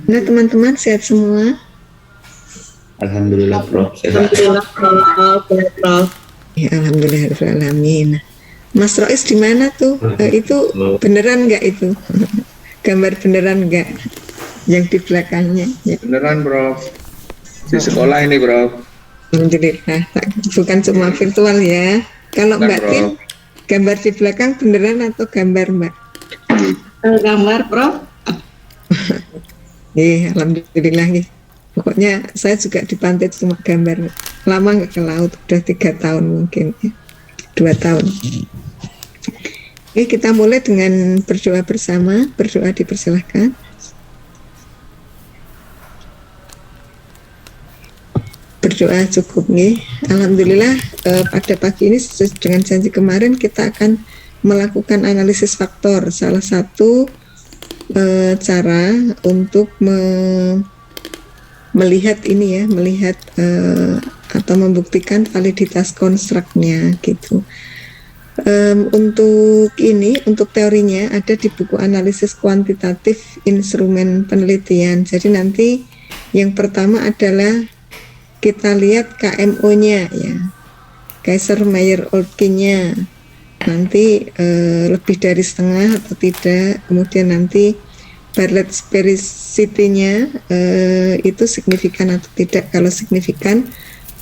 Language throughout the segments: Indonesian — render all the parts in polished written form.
Nah, teman-teman sehat semua? Alhamdulillah Prof, sehat. Alhamdulillah, Prof. Ya, alhamdulillahirrahmanirrahim. Mas Rois di mana tuh? Itu beneran nggak itu? Gambar beneran nggak? Yang di belakangnya? Ya. Beneran Prof, di sekolah ini Prof. Alhamdulillah, bukan cuma virtual ya. Kalau Bukan, Mbak Tin, Prof. gambar di belakang beneran atau gambar Mbak? Gambar, Prof. Alhamdulillah nih. Pokoknya saya juga di pantai cuma gambar. Lama nggak ke laut, udah 3 tahun mungkin ya. 2 tahun. Oke, kita mulai dengan berdoa bersama. Berdoa dipersilahkan. Berdoa cukup nih. Alhamdulillah pada pagi ini sesuai dengan janji kemarin kita akan melakukan analisis faktor. Salah satu cara untuk melihat ini ya, melihat atau membuktikan validitas konstruknya gitu. Untuk teorinya ada di buku analisis kuantitatif instrumen penelitian. Jadi nanti yang pertama adalah kita lihat KMO-nya ya, Kaiser-Meyer-Oeltgen-nya. Nanti lebih dari setengah atau tidak. Kemudian nanti Bartlett sphericity-nya itu signifikan atau tidak. Kalau signifikan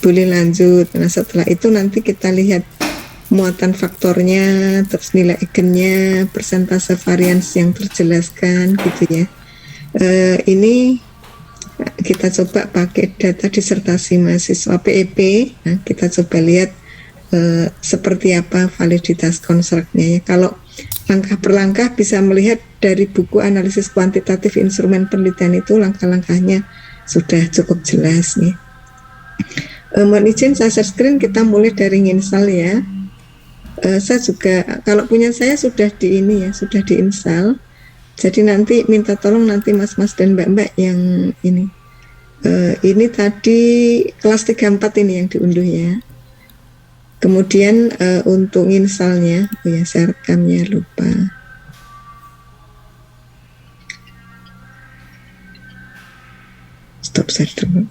boleh lanjut. Nah setelah itu nanti kita lihat muatan faktornya, terus nilai eigennya, persentase varians yang terjelaskan gitu ya. Ini kita coba pakai data disertasi mahasiswa PEP. Nah, kita coba lihat seperti apa validitas konstruknya ya. Kalau langkah per langkah bisa melihat dari buku analisis kuantitatif instrumen penelitian itu langkah-langkahnya sudah cukup jelas nih. Mohon izin saya share screen, kita mulai dari install ya. Saya juga kalau punya saya sudah di ini ya, sudah diinstal. Jadi nanti minta tolong nanti mas-mas dan mbak-mbak yang ini. Ini tadi kelas 34 ini yang diunduh ya. Kemudian untuk installnya, oh ya saya rekamnya lupa. Stop share dulu.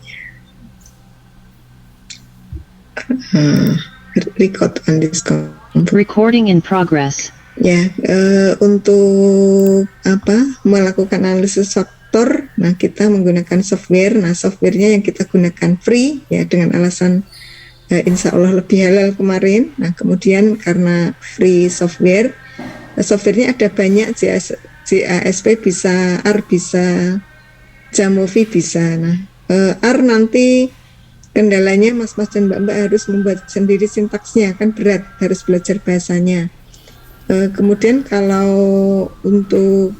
Record on this computer. Recording in progress. Ya, untuk melakukan analisis faktor, nah kita menggunakan software. Nah softwarenya yang kita gunakan free ya dengan alasan insya Allah lebih halal kemarin. Nah kemudian karena free software, softwarenya ada banyak, JASP bisa, R bisa, Jamovi bisa. Nah R nanti kendalanya mas-mas dan mbak-mbak harus membuat sendiri sintaksnya, kan berat, harus belajar bahasanya. Kemudian kalau untuk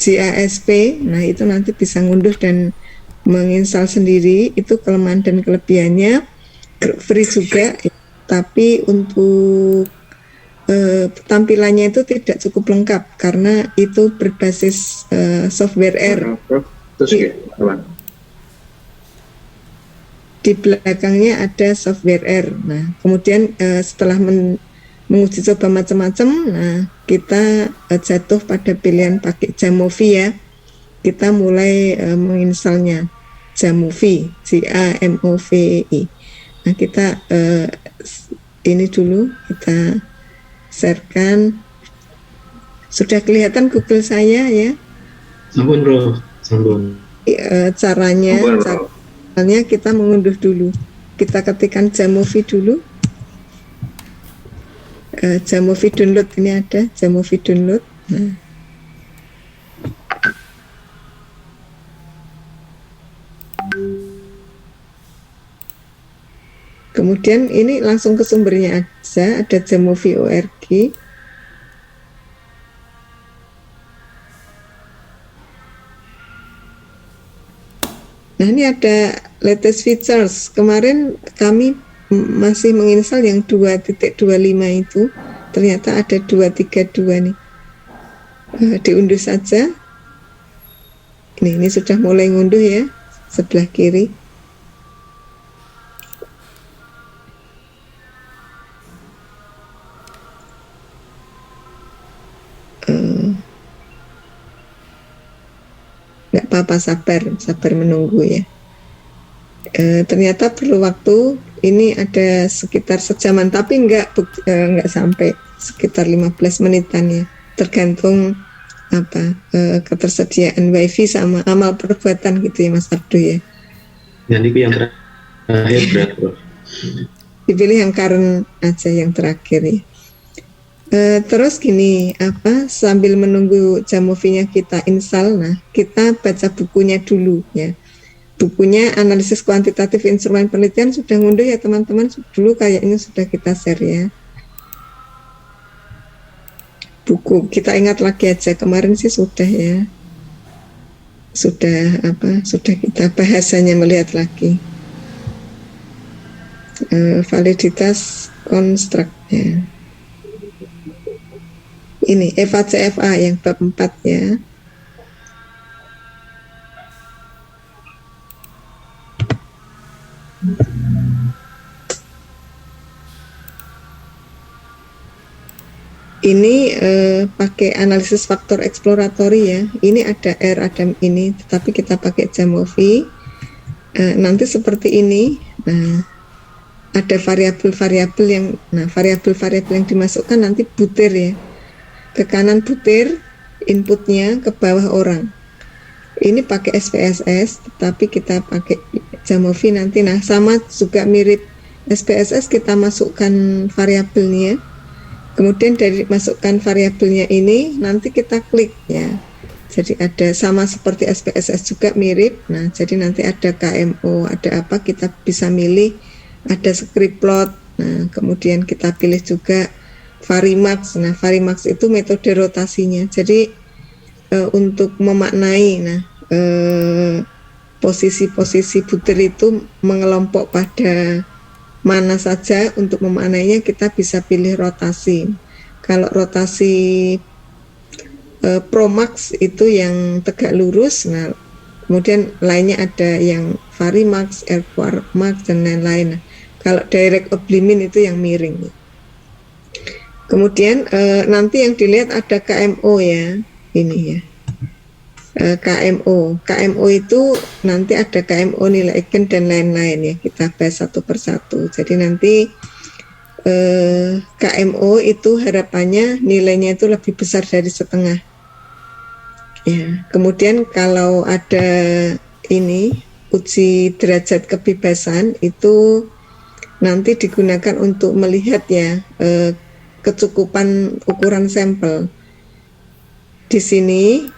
JASP, nah itu nanti bisa ngunduh dan menginstal sendiri, itu kelemahan dan kelebihannya. Free juga, tapi untuk tampilannya itu tidak cukup lengkap karena itu berbasis software R. Di belakangnya ada software R. Nah, kemudian setelah menguji coba macam-macam, nah kita jatuh pada pilihan pakai Jamovi ya. Kita mulai menginstalnya Jamovi, Jamovi. Nah kita ini dulu kita sharekan. Sudah kelihatan Google saya ya? Sampun bro, sampun. Caranya kita mengunduh dulu. Kita ketikkan Jamovi dulu. Jamovi download ini ada, Jamovi download. Nah. Kemudian ini langsung ke sumbernya aja, ada Jamovi org. Nah ini ada latest features. Kemarin kami masih menginstal yang 2.25 itu, ternyata ada 2.32 nih. Diunduh saja. Ini sudah mulai ngunduh ya, sebelah kiri. nggak apa-apa, sabar menunggu ya. Ternyata perlu waktu, ini ada sekitar sejaman, tapi nggak sampai, sekitar 15 menitan ya, tergantung ketersediaan wifi sama amal perbuatan gitu ya Mas Abdu ya. Nanti yang terakhir berat, Prof. Dipilih yang current aja, yang terakhir ya. Terus gini, sambil menunggu Jamovi-nya kita install, nah kita baca bukunya dulu ya. Bukunya analisis kuantitatif instrumen penelitian sudah ngunduh ya teman-teman, dulu kayaknya sudah kita share ya. Buku kita ingat lagi aja, kemarin sih sudah ya. Sudah kita bahasanya melihat lagi. Validitas konstruknya. Ini EVA CFA yang bab 4 ya. Ini pakai analisis faktor eksploratori ya. Ini ada R, ada ini, tetapi kita pakai Jamovi. Nanti seperti ini. Nah, ada variabel-variabel yang dimasukkan nanti butir ya. Ke kanan butir inputnya, ke bawah orang. Ini pakai SPSS, tetapi kita pakai Jamovi nanti. Nah, sama juga mirip SPSS, kita masukkan variabelnya. Kemudian dari masukkan variabelnya ini nanti kita klik ya. Jadi ada sama seperti SPSS juga mirip. Nah, jadi nanti ada KMO, ada apa, kita bisa milih, ada script plot. Nah, kemudian kita pilih juga Varimax. Nah, Varimax itu metode rotasinya. Jadi untuk memaknai posisi-posisi butir itu mengelompok pada mana saja, untuk memaknainya kita bisa pilih rotasi. Kalau rotasi Promax itu yang tegak lurus, nah kemudian lainnya ada yang Varimax, Airquarmax dan lain-lain. Nah, kalau direct oblimin itu yang miring. Kemudian nanti yang dilihat ada KMO ya, ini ya. KMO itu nanti ada KMO nilai eigen dan lain-lain ya, kita bahas satu persatu. Jadi nanti KMO itu harapannya nilainya itu lebih besar dari setengah ya. Kemudian kalau ada ini uji derajat kebebasan itu nanti digunakan untuk melihat ya kecukupan ukuran sampel. Di sini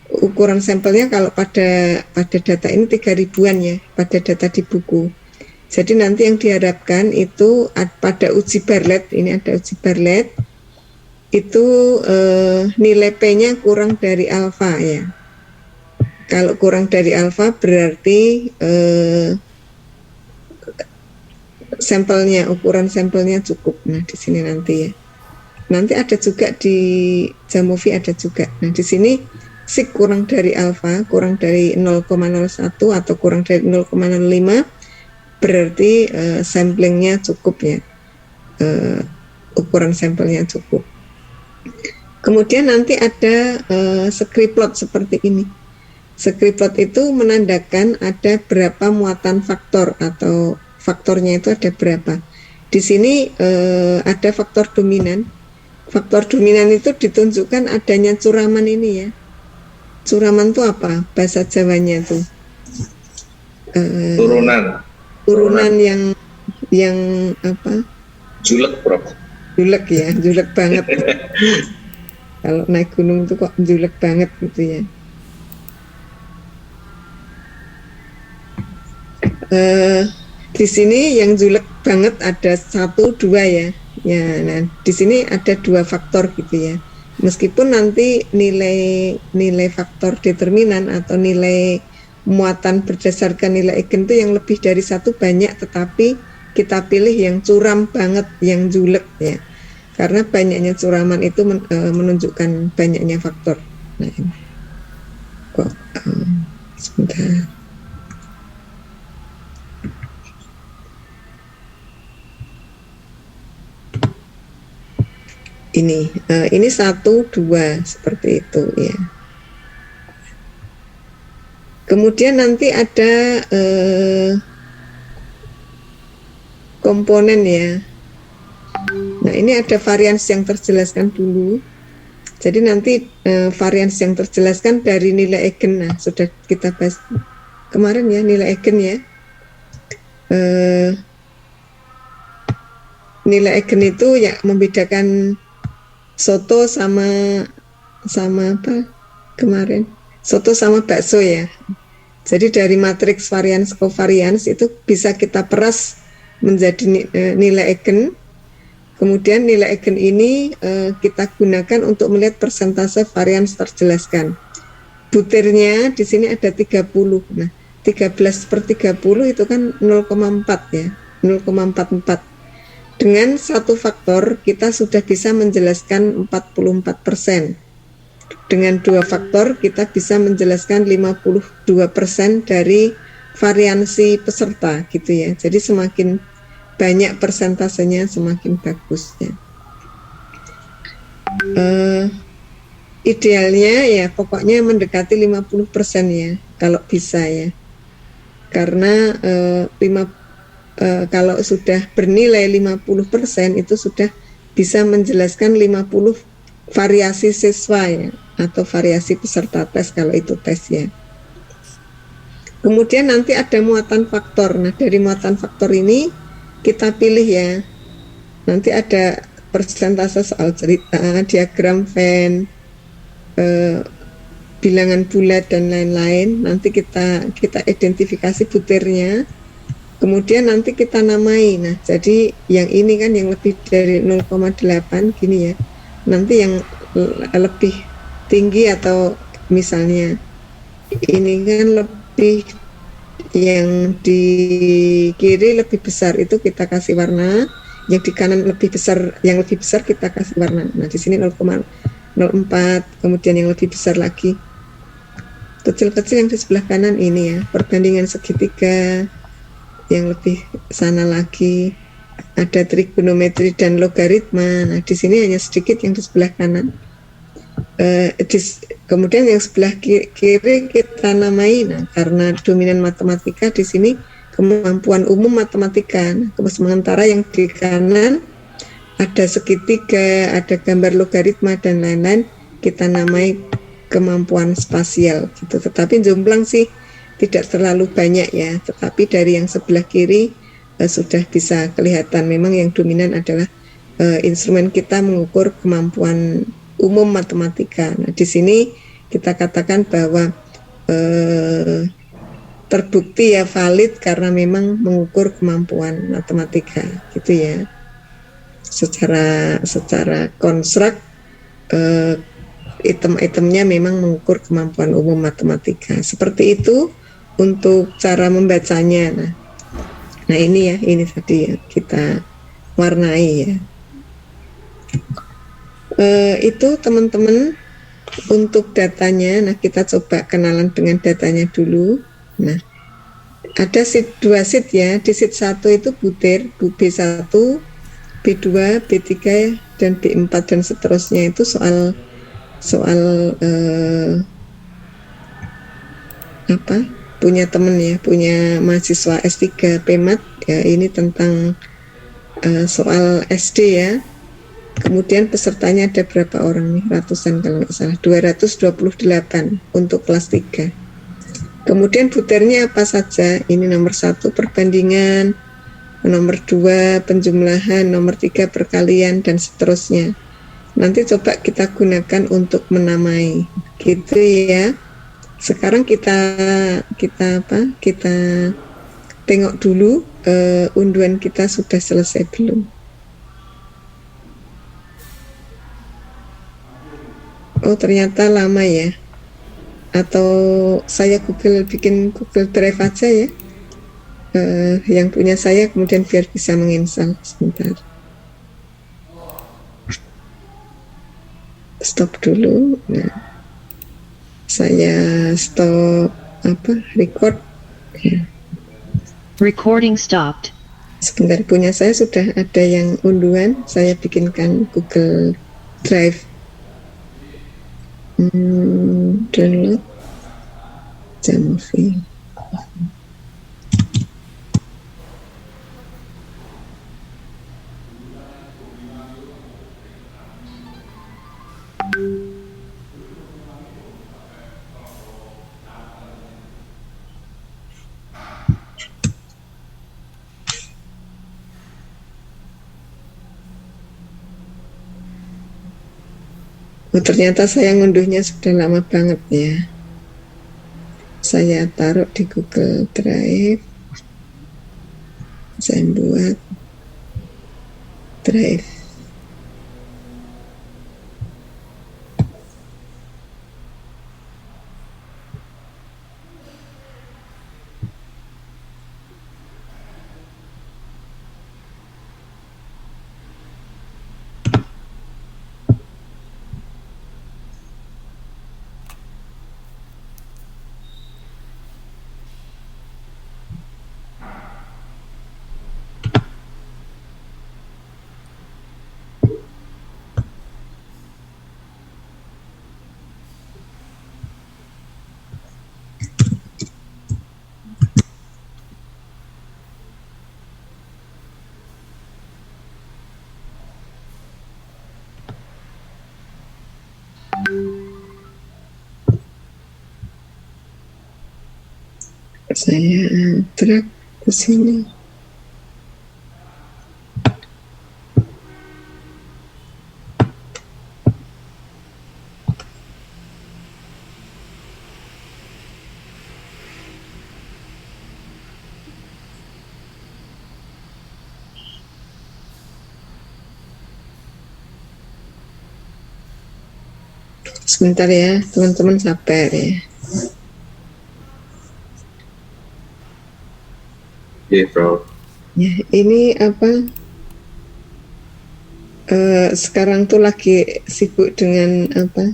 ukuran sampelnya kalau pada data ini 3000-an ya, pada data di buku. Jadi nanti yang diharapkan itu pada uji Bartlett, ini ada uji Bartlett, itu nilai P-nya kurang dari alfa ya. Kalau kurang dari alfa berarti sampelnya, ukuran sampelnya cukup. Nah, di sini nanti ya. Nanti ada juga di Jamovi ada juga. Nah, di sini sig kurang dari alfa, kurang dari 0,01 atau kurang dari 0,05 berarti samplingnya cukup ya. Ukuran sampelnya cukup. Kemudian nanti ada script plot seperti ini. Script plot itu menandakan ada berapa muatan faktor atau faktornya itu ada berapa. Di sini ada faktor dominan. Faktor dominan itu ditunjukkan adanya curaman ini ya. Curaman itu apa? Bahasa Jawanya itu turunan yang apa? Julek, Prof. Julek ya, julek banget. Kalau naik gunung itu kok julek banget gitu ya. Di sini yang julek banget ada 1, 2 ya. Ya, nah di sini ada 2 faktor gitu ya. Meskipun nanti nilai faktor determinan atau nilai muatan berdasarkan nilai eigen itu yang lebih dari 1 banyak, tetapi kita pilih yang curam banget, yang julek ya. Karena banyaknya curaman itu menunjukkan banyaknya faktor. Nah, ini. Kok sebentar. ini 1, 2 seperti itu ya. Kemudian nanti ada komponen ya. Nah, ini ada varians yang terjelaskan dulu. Jadi nanti varians yang terjelaskan dari nilai eigen. Nah, sudah kita bahas kemarin ya, nilai eigen ya. Nilai eigen itu ya membedakan soto sama apa kemarin? Soto sama bakso ya. Jadi dari matriks varians covariance itu bisa kita peras menjadi nilai eigen. Kemudian nilai eigen ini kita gunakan untuk melihat persentase varians terjelaskan. Butirnya di sini ada 30. Nah, 13/30 itu kan 0,4 ya, 0,44. Dengan satu faktor kita sudah bisa menjelaskan 44%. Dengan 2 faktor kita bisa menjelaskan 52% dari variansi peserta gitu ya. Jadi semakin banyak persentasenya semakin bagus ya. Idealnya ya pokoknya mendekati 50% ya kalau bisa ya. Karena kalau sudah bernilai 50% itu sudah bisa menjelaskan 50 variasi siswa ya, atau variasi peserta tes kalau itu tes ya. Kemudian nanti ada muatan faktor. Nah, dari muatan faktor ini kita pilih ya. Nanti ada persentase soal cerita, diagram Venn, bilangan bulat dan lain-lain. Nanti kita identifikasi butirnya. Kemudian nanti kita namai. Nah, jadi yang ini kan yang lebih dari 0,8 gini ya. Nanti yang lebih tinggi atau misalnya ini kan lebih yang di kiri lebih besar itu kita kasih warna, yang di kanan lebih besar, yang lebih besar kita kasih warna. Nah, di sini 0,04, kemudian yang lebih besar lagi. Kecil-kecil yang di sebelah kanan ini ya, perbandingan segitiga. Yang lebih sana lagi ada trigonometri dan logaritma. Nah, di sini hanya sedikit yang di sebelah kanan. Kemudian yang sebelah kiri kita namai. Nah, karena dominan matematika di sini kemampuan umum matematika. Nah, sementara yang di kanan ada segitiga, ada gambar logaritma dan lain-lain, kita namai kemampuan spasial gitu. Tetapi jomplang sih tidak terlalu banyak ya, tetapi dari yang sebelah kiri sudah bisa kelihatan memang yang dominan adalah instrumen kita mengukur kemampuan umum matematika. Nah, di sini kita katakan bahwa terbukti ya valid karena memang mengukur kemampuan matematika gitu ya. Secara konstruk item-itemnya memang mengukur kemampuan umum matematika. Seperti itu untuk cara membacanya. Nah ini ya, ini tadi ya kita warnai ya. Itu teman-teman untuk datanya. Nah, kita coba kenalan dengan datanya dulu. Nah, ada dua sheet ya. Di sheet 1 itu butir, B1, B2, B3 dan B4 dan seterusnya itu soal punya temen ya, punya mahasiswa S3 PMAT ya, ini tentang soal SD ya. Kemudian pesertanya ada berapa orang nih, ratusan kalau nggak salah, 228 untuk kelas 3. Kemudian butirnya apa saja? Ini nomor 1 perbandingan, nomor 2 penjumlahan, nomor 3 perkalian dan seterusnya. Nanti coba kita gunakan untuk menamai gitu ya. Sekarang kita tengok dulu unduhan kita sudah selesai belum. Oh, ternyata lama ya. Atau saya bikin Google Drive aja ya. Yang punya saya, kemudian biar bisa menginstal. Sebentar. Stop dulu. Nah, saya stop record. Ya. Recording stopped. Sebentar, punya saya sudah ada yang unduhan. Saya bikinkan Google Drive. Download Jamovie. Oh, ternyata saya ngunduhnya sudah lama banget ya. Saya taruh di Google Drive. Saya buat Drive. Saya drag ke sini. Sebentar ya, teman-teman sabar ya. Iya, Prof. Ya, ini apa? Sekarang tuh lagi sibuk dengan apa?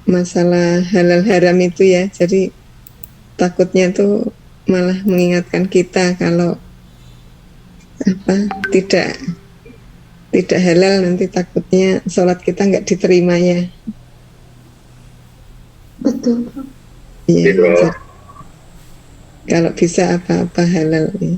Masalah halal haram itu ya. Jadi takutnya tuh malah mengingatkan kita kalau apa tidak halal, nanti takutnya sholat kita nggak diterima ya. Betul. Iya, Iya, Prof. jadi kalau bisa apa-apa halal ya.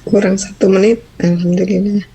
Kurang 1 menit, alhamdulillah.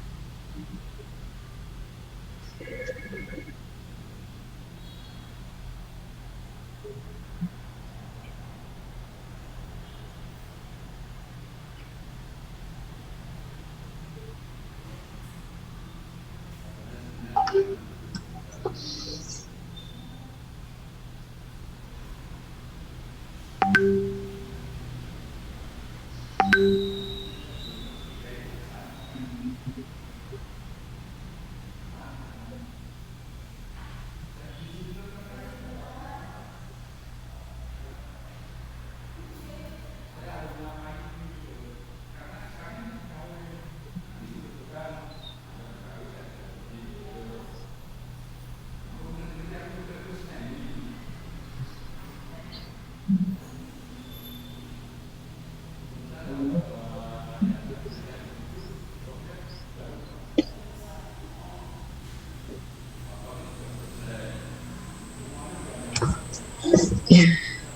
Ya,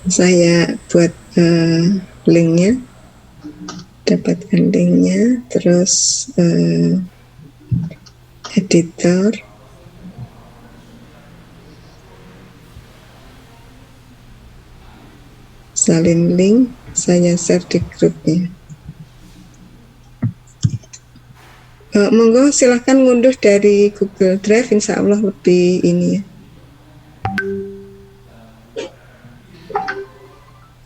saya buat linknya, dapatkan linknya, terus editor, salin link, saya share di grupnya. Monggo silahkan ngunduh dari Google Drive, insya Allah lebih ini ya.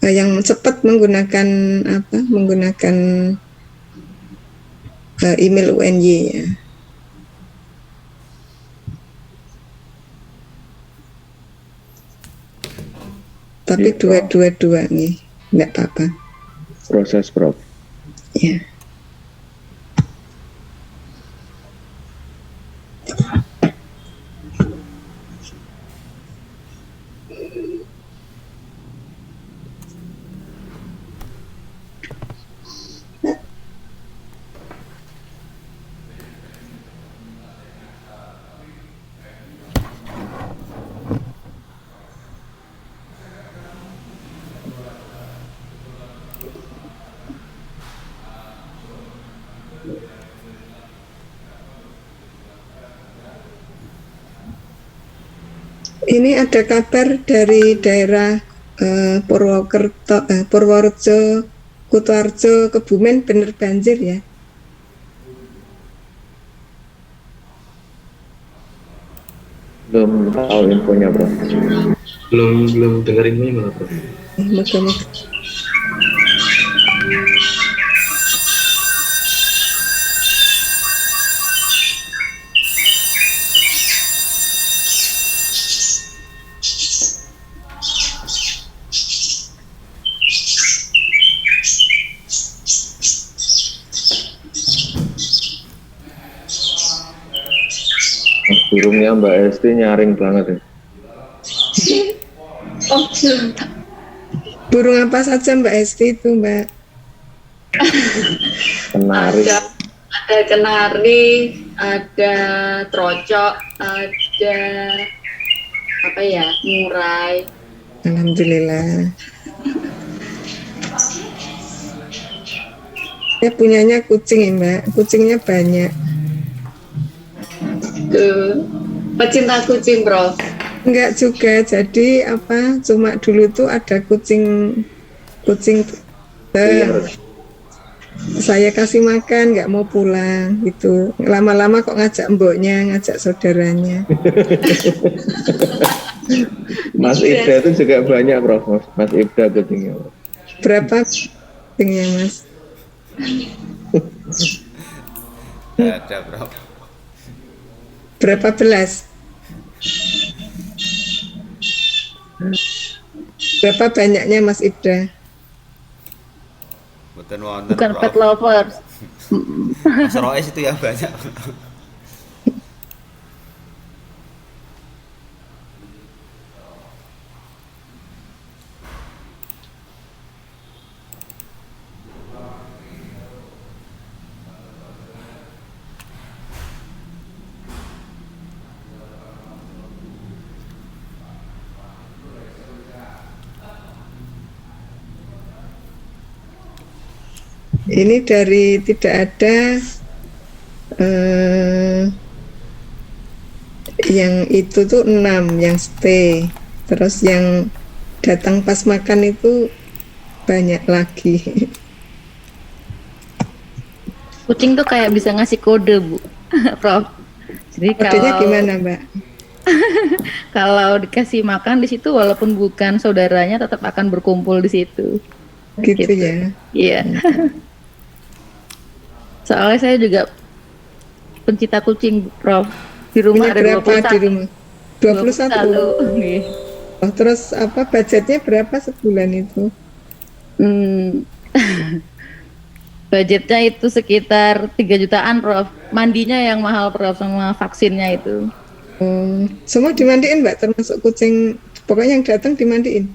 Yang cepat menggunakan apa? Menggunakan email UNY ya. Tapi dua nih, nggak apa-apa. Proses, Prof. Ya. Ini ada kabar dari daerah Purworejo, Kutoarjo, Kebumen bener banjir ya. Belum tahu infonya, Prof. Belum dengar infonya malah, Prof. Moga-moga. Burungnya Mbak Esti nyaring banget ya. Oh, Burung apa saja Mbak Esti itu Mbak? Kenari. ada kenari, ada trocok, ada apa ya, murai. Alhamdulillah. Saya punyanya kucing ya Mbak, kucingnya banyak. Tuh, pecinta kucing, Prof. Enggak juga, jadi apa? Cuma dulu tuh ada kucing saya kasih makan, nggak mau pulang gitu. Lama-lama kok ngajak mboknya, ngajak saudaranya. Mas Ibda itu juga banyak, Prof. Mas Ibda kucingnya. Berapa kucingnya Mas? Ada, Prof. Berapa belas? Berapa banyaknya Mas Ibda? Bukan pet lovers. Mas Roes itu yang banyak. Ini dari tidak ada yang itu tuh 6 yang stay. Terus yang datang pas makan itu banyak lagi. Kucing tuh kayak bisa ngasih kode, Bu. Prof. Jadi Kodenya gimana Mbak? kalau dikasih makan di situ walaupun bukan saudaranya tetap akan berkumpul di situ. Gitu ya. Iya. Soalnya saya juga pencinta kucing, Prof. Di rumah Punya ada berapa 21. di rumah? 21. Nih. Oh, terus apa budgetnya berapa sebulan itu? Budgetnya itu sekitar 3 jutaan, Prof. Mandinya yang mahal, Prof, sama vaksinnya itu. Semua dimandiin Mbak, termasuk kucing, pokoknya yang datang dimandiin.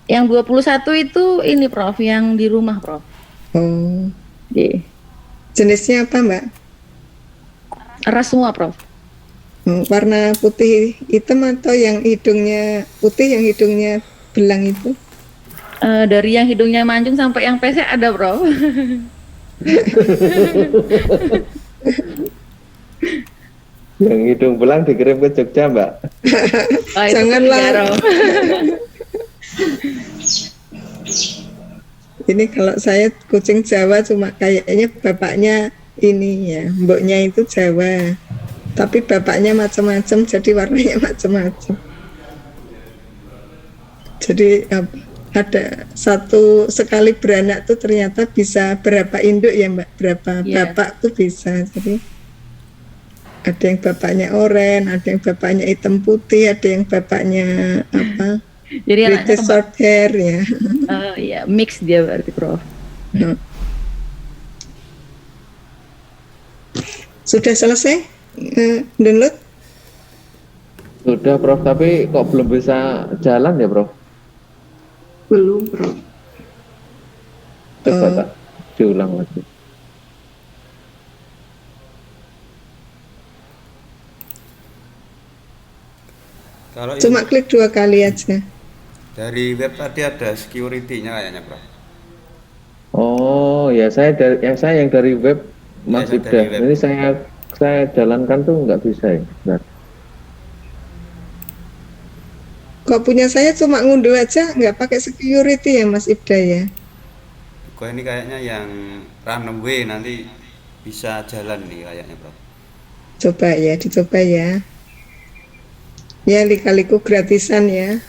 Yang 21 itu ini, Prof, yang di rumah, Prof. Oh, Iya. jenisnya apa Mbak? Ras semua, Prof. Warna putih hitam atau yang hidungnya putih, yang hidungnya belang itu? Dari yang hidungnya mancung sampai yang pesek ada, Prof. Yang hidung belang dikirim ke Jogja, Mbak. Oh, itu Janganlah. ketiga, Prof. Ini kalau saya kucing Jawa cuma kayaknya bapaknya ini ya, mboknya itu Jawa. Tapi bapaknya macam-macam, jadi warnanya macam-macam. Jadi ada satu sekali beranak tuh ternyata bisa berapa induk ya Mbak, berapa Iya. bapak tuh bisa. Jadi ada yang bapaknya oranye, ada yang bapaknya hitam putih, ada yang bapaknya apa? Jadi anaknya British short hair ya. iya, mix dia berarti, Prof. Sudah selesai download? Sudah, Prof, tapi kok belum bisa jalan ya, Prof? Belum, Prof. Coba tak diulang lagi. Kalau Cuma klik 2 kali aja. dari web tadi ada security-nya kayaknya, Prof. Oh, ya saya yang dari web, Mas Ya, Ibda. dari web. Ini saya jalankan tuh nggak bisa ya. Nah, Kok punya saya cuma ngunduh aja, nggak pakai security ya Mas Ibda ya? Kok ini kayaknya yang random way nanti bisa jalan nih kayaknya, Prof. Coba ya, dicoba ya. Ya lika-liku gratisan ya.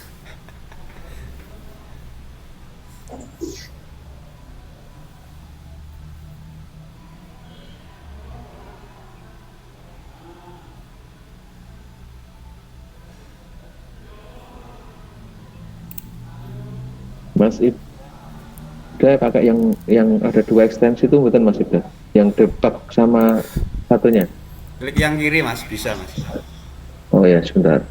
Mas Ibda pakai yang ada 2 ekstensi itu bukan, Mas Ibda? Yang debug sama satunya. Klik yang kiri, Mas, bisa, Mas. Oh ya, sebentar.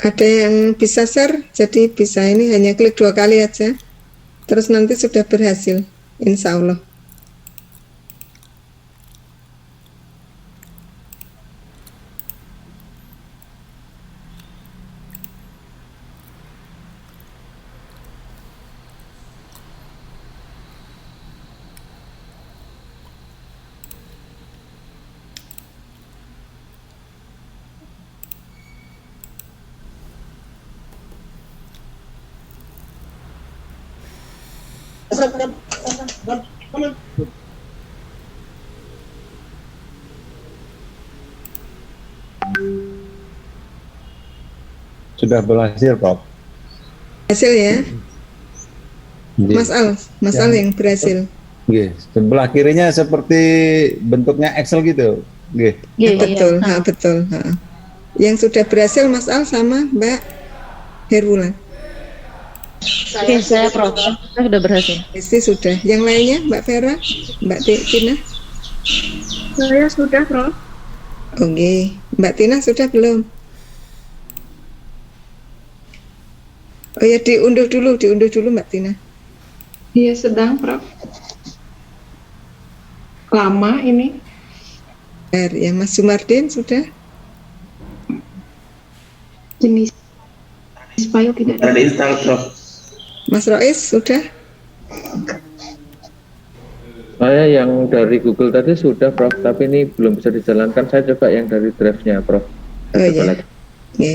Ada yang bisa share, jadi bisa ini hanya klik 2 kali aja. Terus nanti sudah berhasil, insya Allah. Sudah berhasil, Prof. Hasil ya, Nggih. Mas Al yang berhasil. Nggih. Sebelah kirinya seperti bentuknya Excel gitu. Nggih. Iya, Betul, iya. betul. Yang sudah berhasil Mas Al sama Mbak Herwulan. Oke, saya, Prof. Saya sudah berhasil. Pasti sudah. Yang lainnya Mbak Vera, Mbak Tina. Saya sudah, Prof. Oke, Mbak Tina sudah belum? Oh ya, diunduh dulu Mbak Tina. Iya, sedang, Prof. Lama ini. R ya. Mas Sumardin sudah? Jenis file tidak Ada ada. install, Prof. Mas Rois sudah? Saya yang dari Google tadi sudah, Prof, tapi ini belum bisa dijalankan. Saya coba yang dari drive-nya, Prof. Oh Coba ya. lagi. Oke.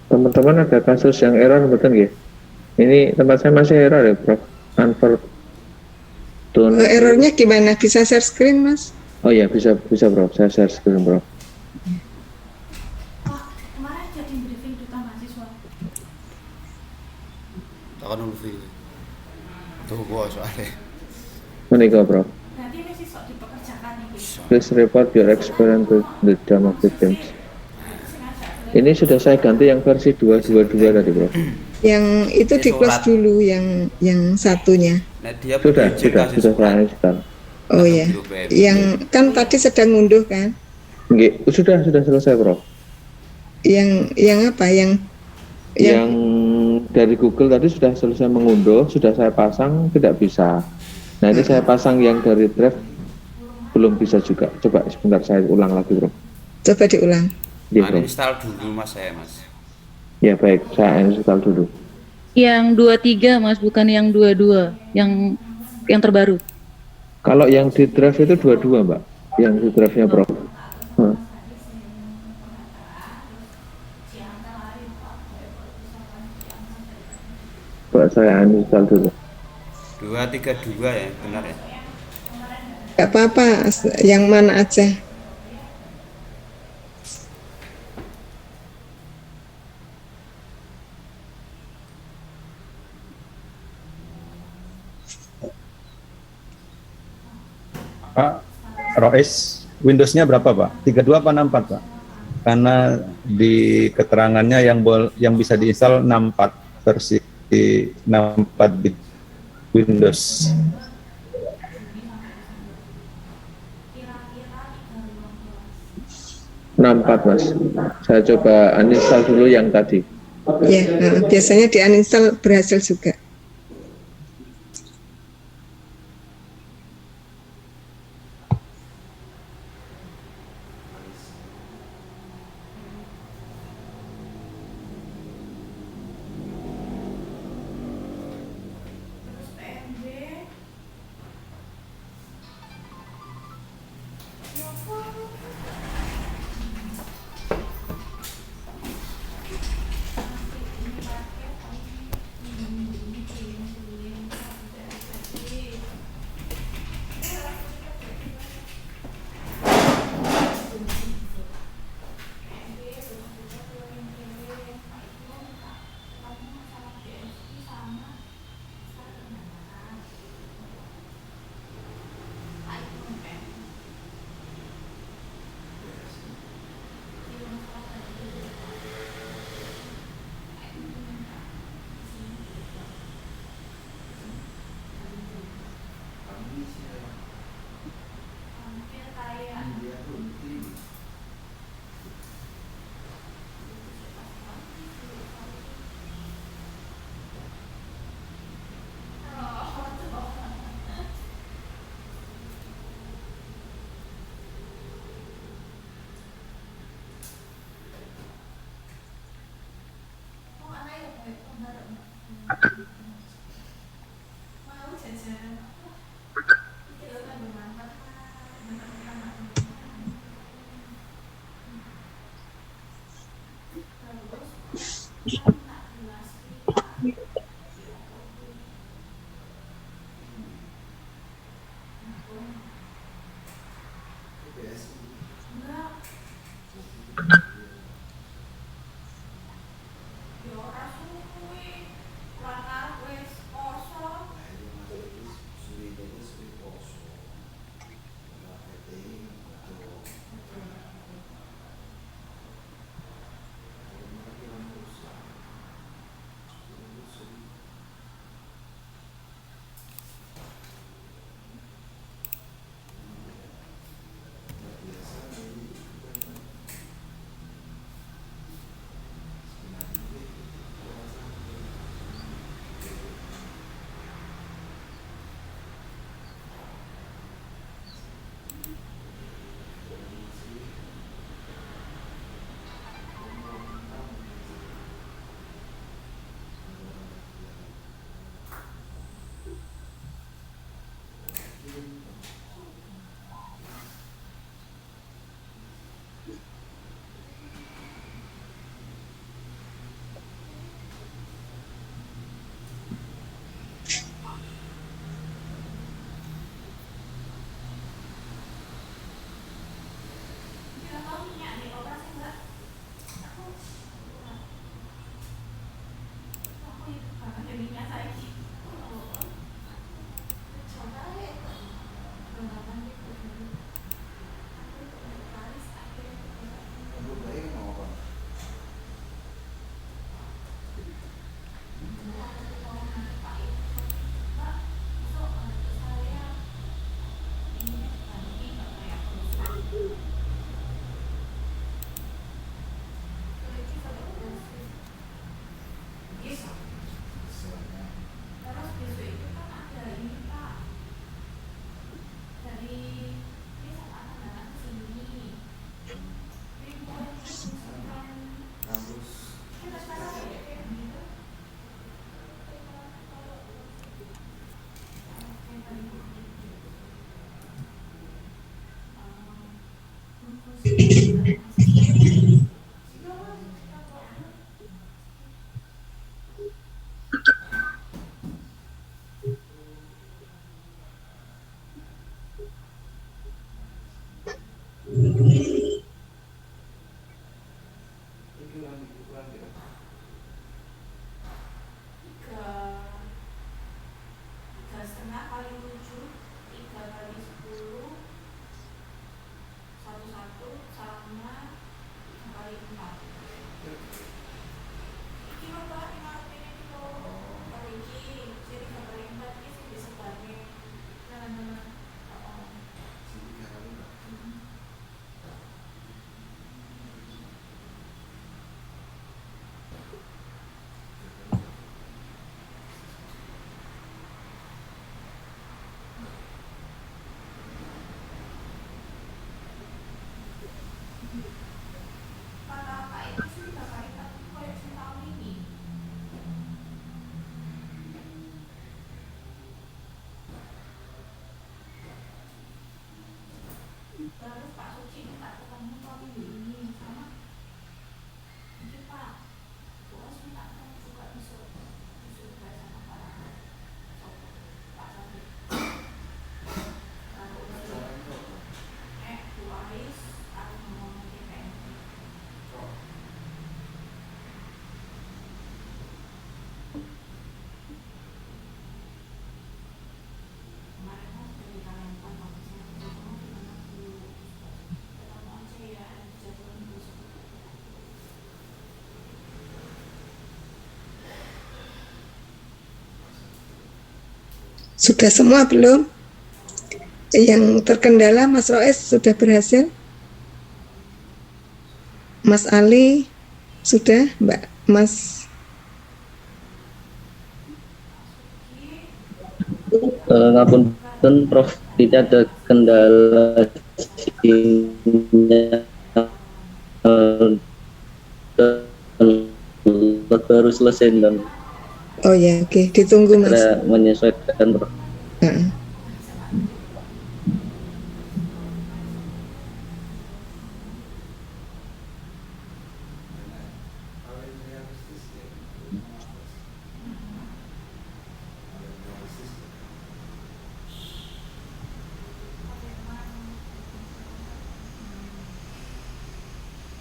Teman-teman ada kasus yang error betul nggih? Ini tempat saya masih error ya, Prof. Errornya gimana? Bisa share screen, Mas? Oh iya, bisa Prof. Saya share screen, Prof. Kemarin jadi briefing duta mahasiswa. Takkan Ulfi. Tuh gua soalnya. Menikah, Prof. Berarti ini sih sok dipekerjakan ini. Please report your experience with the drama victims. Ini sudah saya ganti yang versi 222 tadi, Prof. Yang itu Ini di close surat. dulu, yang satunya. Nah, dia Sudah izin kasih saya surat. install. Oh ya, yang kan tadi sedang ngunduh kan? Nggih, sudah selesai, Prof. Yang apa? Yang dari Google tadi sudah selesai mengunduh, sudah saya pasang, tidak bisa. Nah, ini saya pasang yang dari Drive, belum bisa juga. Coba sebentar saya ulang lagi, Bro. Coba diulang. Iya, Bro. Install dulu Mas saya, Mas. Ya baik, saya install dulu. Yang 23 Mas, bukan yang 22, yang terbaru. Kalau yang di draft itu 22 Mbak, yang di draftnya Prof. Coba saya uninstall dulu. 232 ya, benar ya. Nggak apa-apa, yang mana aja. Pak Rois, Windows-nya berapa Pak? 32 apa 64 Pak? Karena di keterangannya yang bisa diinstal 64 versi 64 bit Windows. Nampak Mas. Saya coba uninstall dulu yang tadi. Ya, biasanya di uninstall berhasil juga. setengah kali 7 3 kali 10 1 sama 3 kali 4 iki lho Pak yang ngarep ini iki lho kali iki jadi 3 kali 4 iki sing disebarke nah oh kata Pak itu sih 3 kali 4 itu kayak sing tahun ini terus Pak Suci minta ketemu tahun ini sama ini Pak Boas minta ketemu juga besok juga sama Pak Pak Sabri kalau Bu Ais aku ngomong DPR kemarin kan dari kalian kan saya ketemu gimana Bu ketemu aja ya jadwal besok Sudah semua belum? Yang terkendala Mas Roes sudah berhasil? Mas Ali sudah? Mbak Mas Ngapunten Prof, tidak ada kendala sinyal baru selesai dan oh ya oke ditunggu Mas. segera menyesuaikan Prof. Heeh.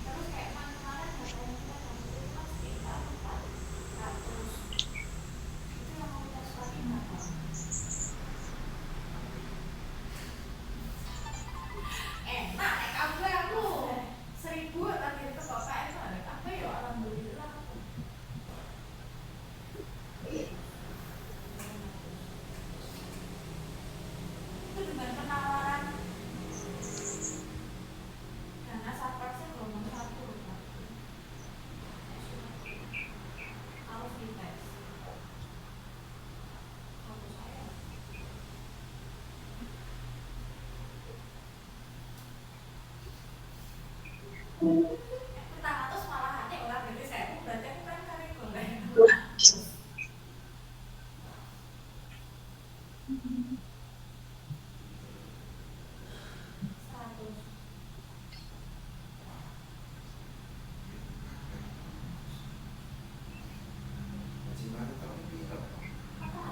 terus kayak kemarin katanya kita itu kan sekitar 400 itu yang mau kita suapin apa? Enak kabeh aku 1000 tadi itu bapak itu ada kabeh ya alhamdulillah itu dengan penawaran dana sarprasnya gelombang 1 loh Pak harus dites satu saya pertama terus malah hati orang berarti saya berarti aku kan kali golek 100 apa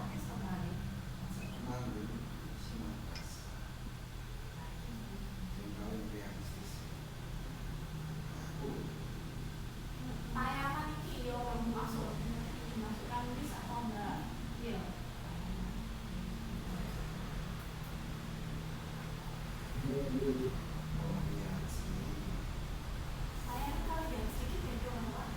artis kemarin tayangan iki yo masuk dimasukkan list atau enggak iya saya kalau yang sedikit ya doang Pak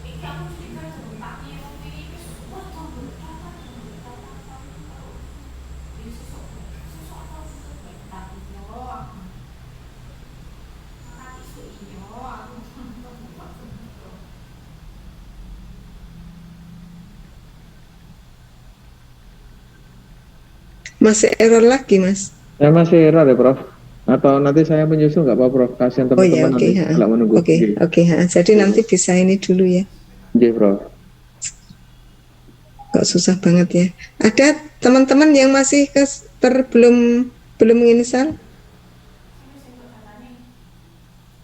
iki aku mesti kan tak nyewa ini wah tombol data ini sesuk atau sesuk tapi yo aku makan isu iyo aku Masih error lagi Mas. Saya masih error ya Prof. Atau nanti saya menyusul nggak apa Prof? Kasihan Oh ya teman-teman oke nanti kalau menunggu. oke oke jadi nanti bisa ini dulu ya. Oke Prof. Kok susah banget ya. Ada teman-teman yang masih belum menginstal? ini sing katanya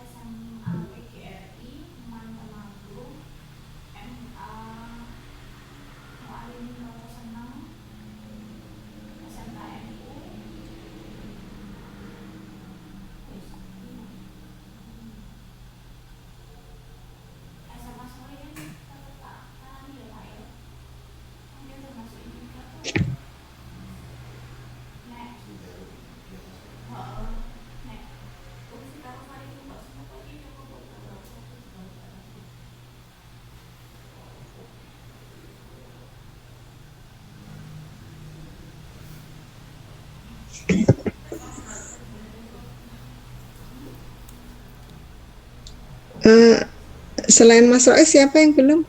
SMA PGRI Man Temanggung MA Mualimin Noto Seneng SMKNU Selain Mas Rois, siapa yang belum?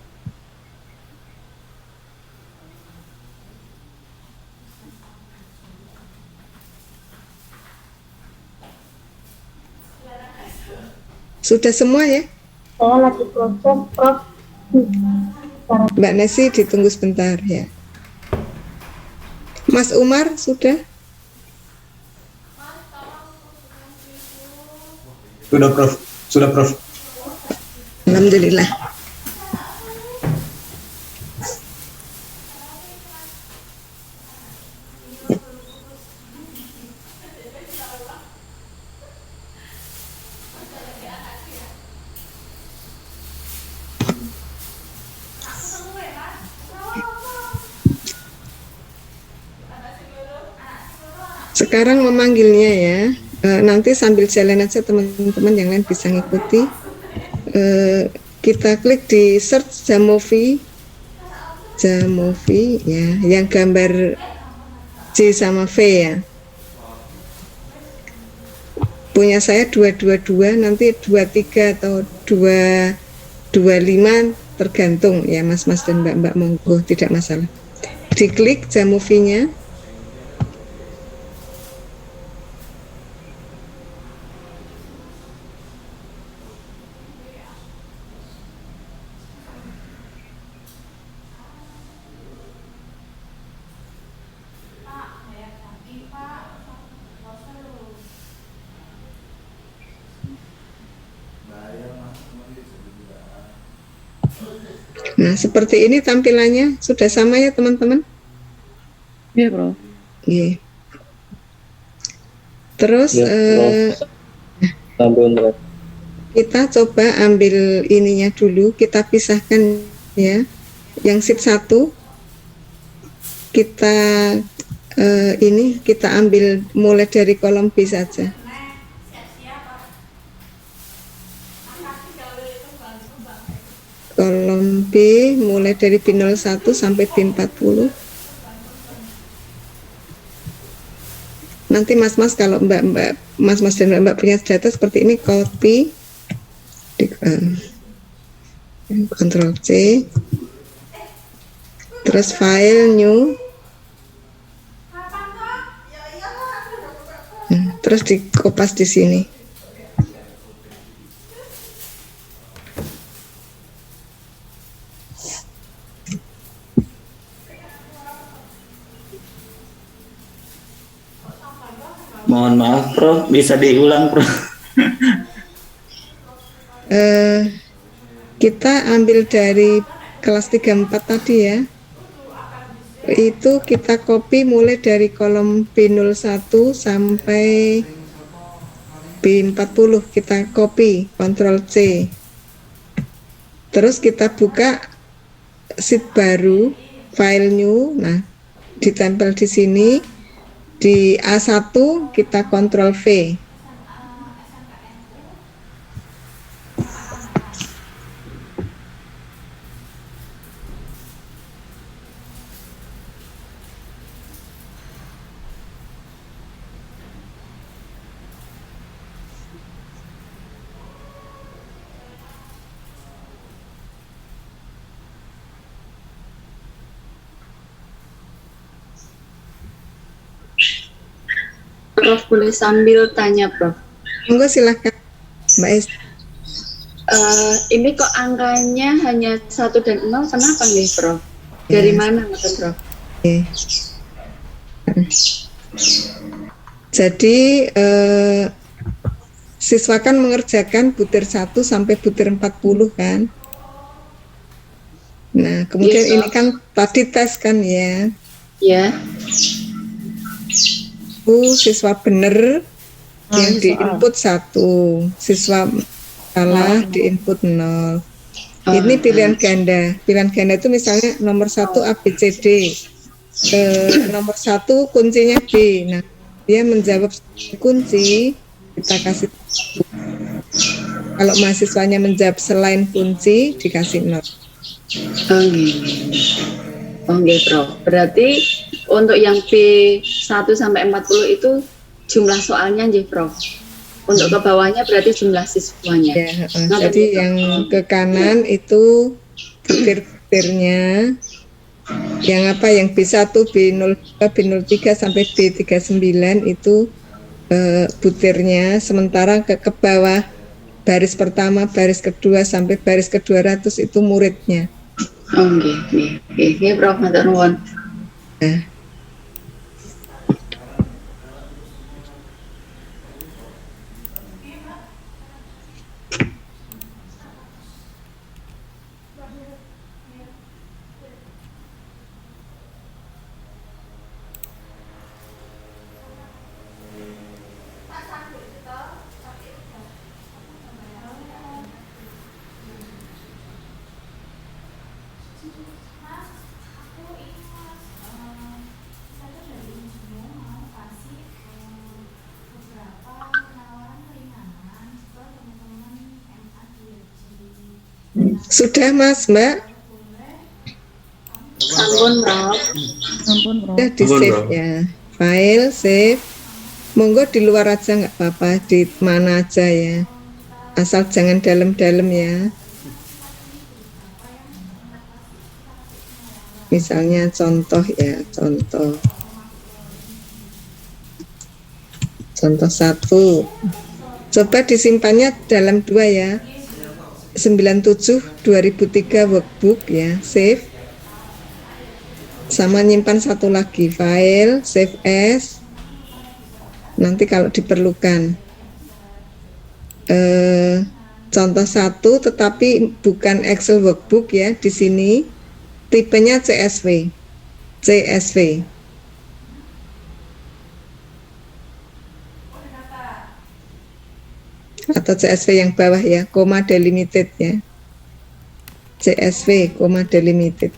Sudah semua ya? Saya lagi proses, Prof. Mbak Nesi ditunggu sebentar ya. Mas Umar sudah? Sudah Prof. Sudah Prof. Alhamdulillah. Sekarang memanggilnya ya. Nanti sambil jalan aja teman-teman yang lain bisa ngikuti. Kita klik di search Jamovi ya, yang gambar J sama V ya. Punya saya 222, nanti 23 atau 225 tergantung ya mas-mas dan mbak-mbak, monggo tidak masalah. Diklik Jamovi-nya. Nah, seperti ini tampilannya. Sudah sama ya, teman-teman? Iya, Prof. Iya. Terus kita coba ambil ininya dulu, kita pisahkan ya. Yang sheet 1 kita ini kita ambil mulai dari kolom B saja. Kolom B mulai dari B01 sampai B40. Nanti mas-mas kalau mbak-mbak, mas-mas dan mbak-mbak punya data seperti ini, copy, Ctrl C, terus file new, terus dikopas di sini. Mohon maaf, Prof. Bisa diulang, Prof. Kita ambil dari kelas 34 tadi ya. Itu kita copy mulai dari kolom B01 sampai B40. Kita copy, Ctrl C. Terus kita buka sheet baru, file new. Nah, ditempel di sini. Di A1 kita Ctrl V. Prof, boleh sambil tanya, Prof? Monggo silakan, Mbak Es. Ini kok angkanya hanya 1 dan 0, kenapa nih, Prof? Dari mana, Prof? Oke. Jadi siswa kan mengerjakan butir 1 sampai butir 40 kan. Nah, kemudian Yes, ini kan tadi tes kan ya. Ya. Siswa benar yang di input 1, siswa salah di input 0. Ini pilihan ganda. Pilihan ganda itu misalnya nomor 1 ABCD, nomor 1 kuncinya B. Nah, dia menjawab kunci, kita kasih 1. Kalau mahasiswanya menjawab selain kunci, dikasih 0. Oke, Prof. Berarti untuk yang B1 sampai 40 itu jumlah soalnya nggih, Prof. Untuk ke bawahnya berarti jumlah siswanya. Ya, jadi yang ke kanan itu butir-butirnya, yang apa, yang B1, B02, B03 sampai B39 itu butirnya, sementara ke bawah baris pertama, baris kedua sampai baris ke-200 itu muridnya. Oh, nggih, Prof, matur nuwun. Nah, sudah Mas, Mbak? Sampun, Prof. Ampun, Prof. Sudah di save ya. File, save. Monggo di luar aja nggak apa-apa, di mana aja ya. Asal jangan dalam-dalam ya. Misalnya contoh ya, contoh 1. Coba disimpannya dalam 2 ya. 97 2003 workbook ya, save. Sama nyimpan satu lagi, file, save as. Nanti kalau diperlukan. Contoh 1 tetapi bukan Excel workbook ya, di sini tipenya CSV. CSV. Atau CSV yang bawah ya, koma delimited ya. CSV, koma delimited.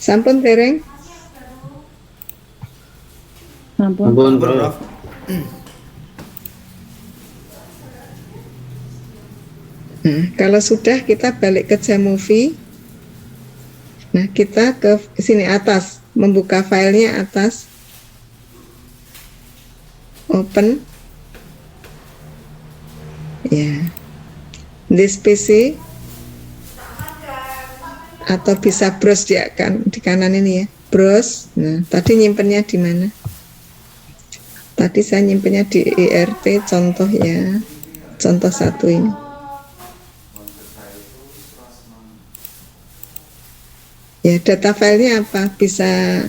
Sampun tereng? Ampun, Prof. Nah, kalau sudah kita balik ke Jamovie. Nah, kita ke sini atas, membuka filenya atas. Open. Ya. This PC. Atau bisa browse di kanan ini ya, browse. Nah, tadi nyimpennya di mana? Tadi saya nyimpennya di IRT contoh ya, contoh 1 ini. Ya, data filenya apa? Bisa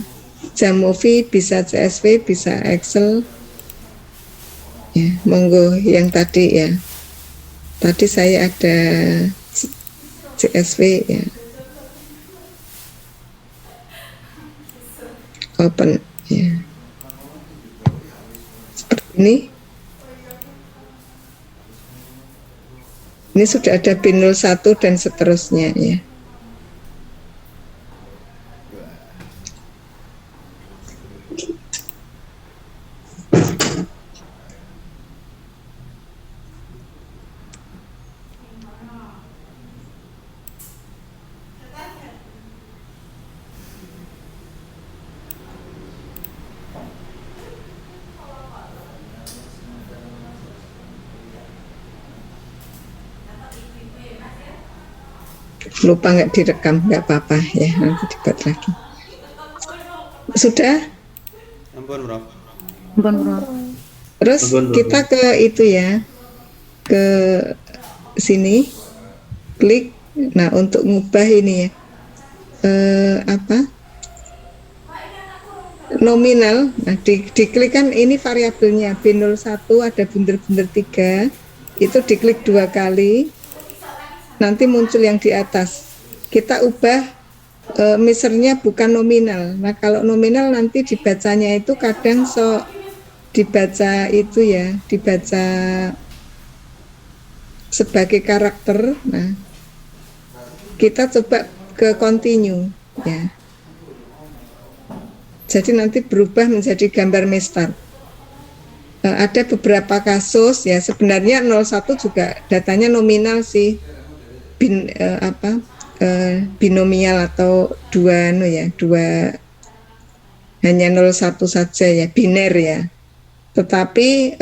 Jamovie, bisa CSV, bisa Excel. Ya, monggo yang tadi ya. Tadi saya ada CSV ya. Open ya. Seperti ini. Ini sudah ada B01 dan seterusnya ya. Lupa nggak direkam, nggak apa-apa ya, nanti dibuat lagi. Sudah? Ampun, Prof. Ampun, Prof. Terus kita ke itu ya, ke sini, klik. Nah, untuk ngubah ini ya, apa? Nominal. Nah, diklik kan ini variabelnya B01 ada bunder-bunder 3, itu diklik 2 kali. Nanti muncul yang di atas. Kita ubah misernya bukan nominal. Nah, kalau nominal nanti dibacanya itu kadang dibaca itu ya, dibaca sebagai karakter. Nah, kita coba ke continue ya. Jadi nanti berubah menjadi gambar mestar. Ada beberapa kasus ya, sebenarnya 01 juga datanya nominal sih, binomial atau dua hanya 01 saja ya, biner ya. Tetapi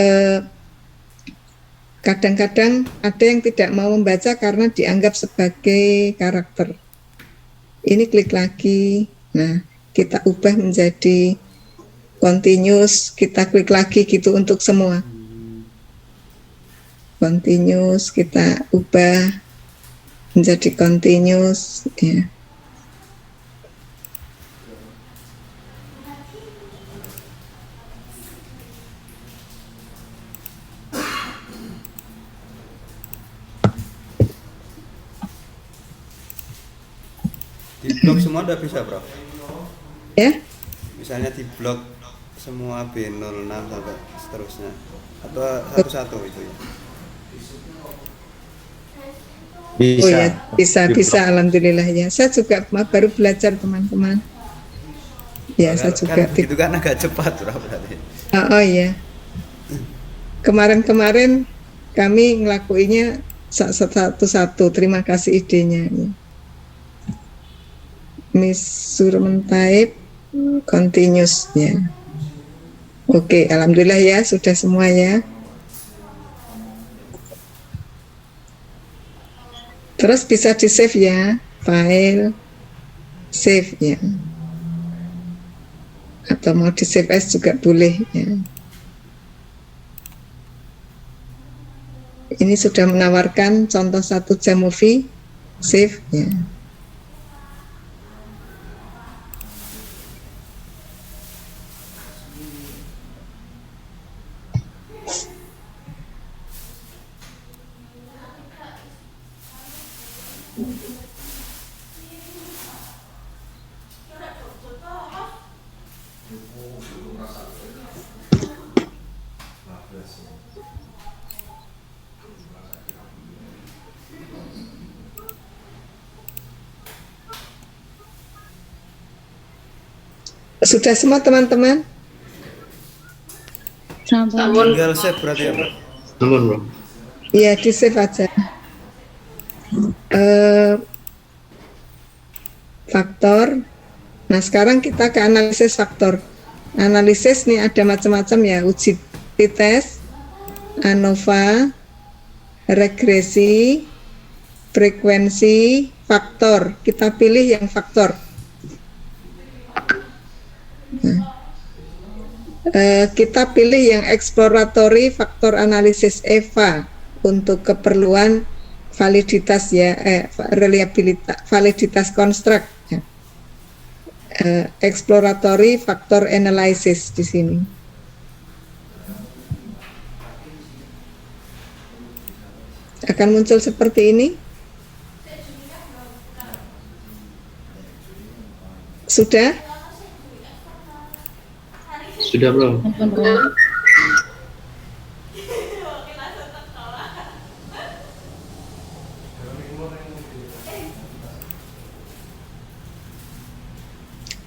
kadang-kadang ada yang tidak mau membaca karena dianggap sebagai karakter. Ini klik lagi, nah kita ubah menjadi continuous, kita klik lagi gitu untuk semua. Continuous kita ubah menjadi continuous ya. Di blok semua udah bisa, Prof? Ya? Misalnya di blok semua B06 sampai seterusnya, atau satu-satu itu ya? Bisa. Oh ya, bisa alhamdulillah ya. Saya juga baru belajar teman-teman. Ya, saya juga. Itu kan agak cepat, Prof, berarti. Oh iya. Kemarin kami ngelakuinya satu-satu. Terima kasih idenya. Measurement type continuous ya. Oke, alhamdulillah ya, sudah semua ya. Terus bisa di save ya, file save ya. Atau mau di save as juga boleh ya. Ini sudah menawarkan contoh 1 jam movie, save ya. Sudah semua teman-teman? Tinggal save berarti ya, Prof? Aman, Bro. Iya, di save aja. Faktor. Nah, sekarang kita ke analisis faktor. Analisis nih ada macam-macam ya, uji t-test, ANOVA, regresi, frekuensi, faktor. Kita pilih yang faktor. Kita pilih yang exploratory faktor analisis EVA untuk keperluan validitas ya, reliabilitas, validitas konstruk ya. Exploratory faktor analysis di sini. Akan muncul seperti ini. Sudah? Sudah, Bro.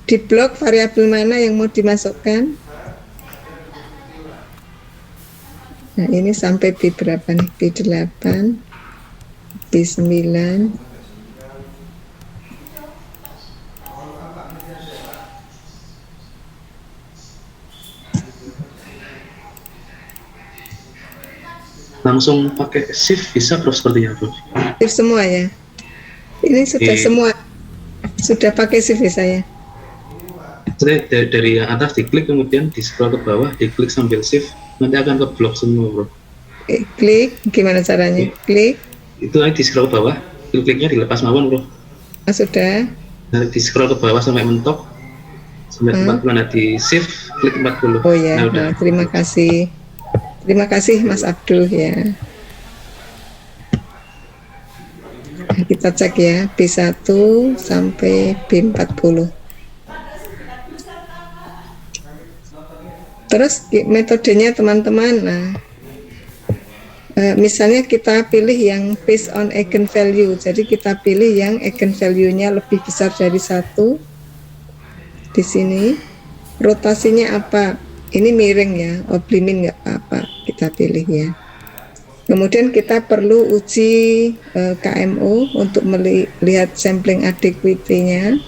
Di blok variabel mana yang mau dimasukkan? Nah, ini sampai B berapa nih? B8, B9. Langsung pakai shift bisa, Prof, sepertinya, Prof. Shift semua ya. Ini sudah semua. Sudah pakai shift ya saya. Saya dari yang atas diklik, kemudian di scroll ke bawah, diklik sambil shift, nanti akan ke blok semua, Bro. Klik, gimana caranya? Klik. Itu nanti di scroll ke bawah, kliknya dilepas mawon, Bro. Sudah. Nanti di scroll ke bawah sampai mentok, sampai 40, nanti shift, klik 40. Oh ya, udah. terima kasih. Terima kasih Mas Abdul ya. Kita kita cek ya, B1 sampai B40. Terus metodenya teman-teman, nah misalnya kita pilih yang based on eigenvalue, jadi kita pilih yang eigenvalue-nya lebih besar dari 1 di sini. Rotasinya apa? Ini miring ya, oblimin nggak apa-apa, kita pilih ya. Kemudian kita perlu uji KMO untuk melihat sampling adequacy-nya.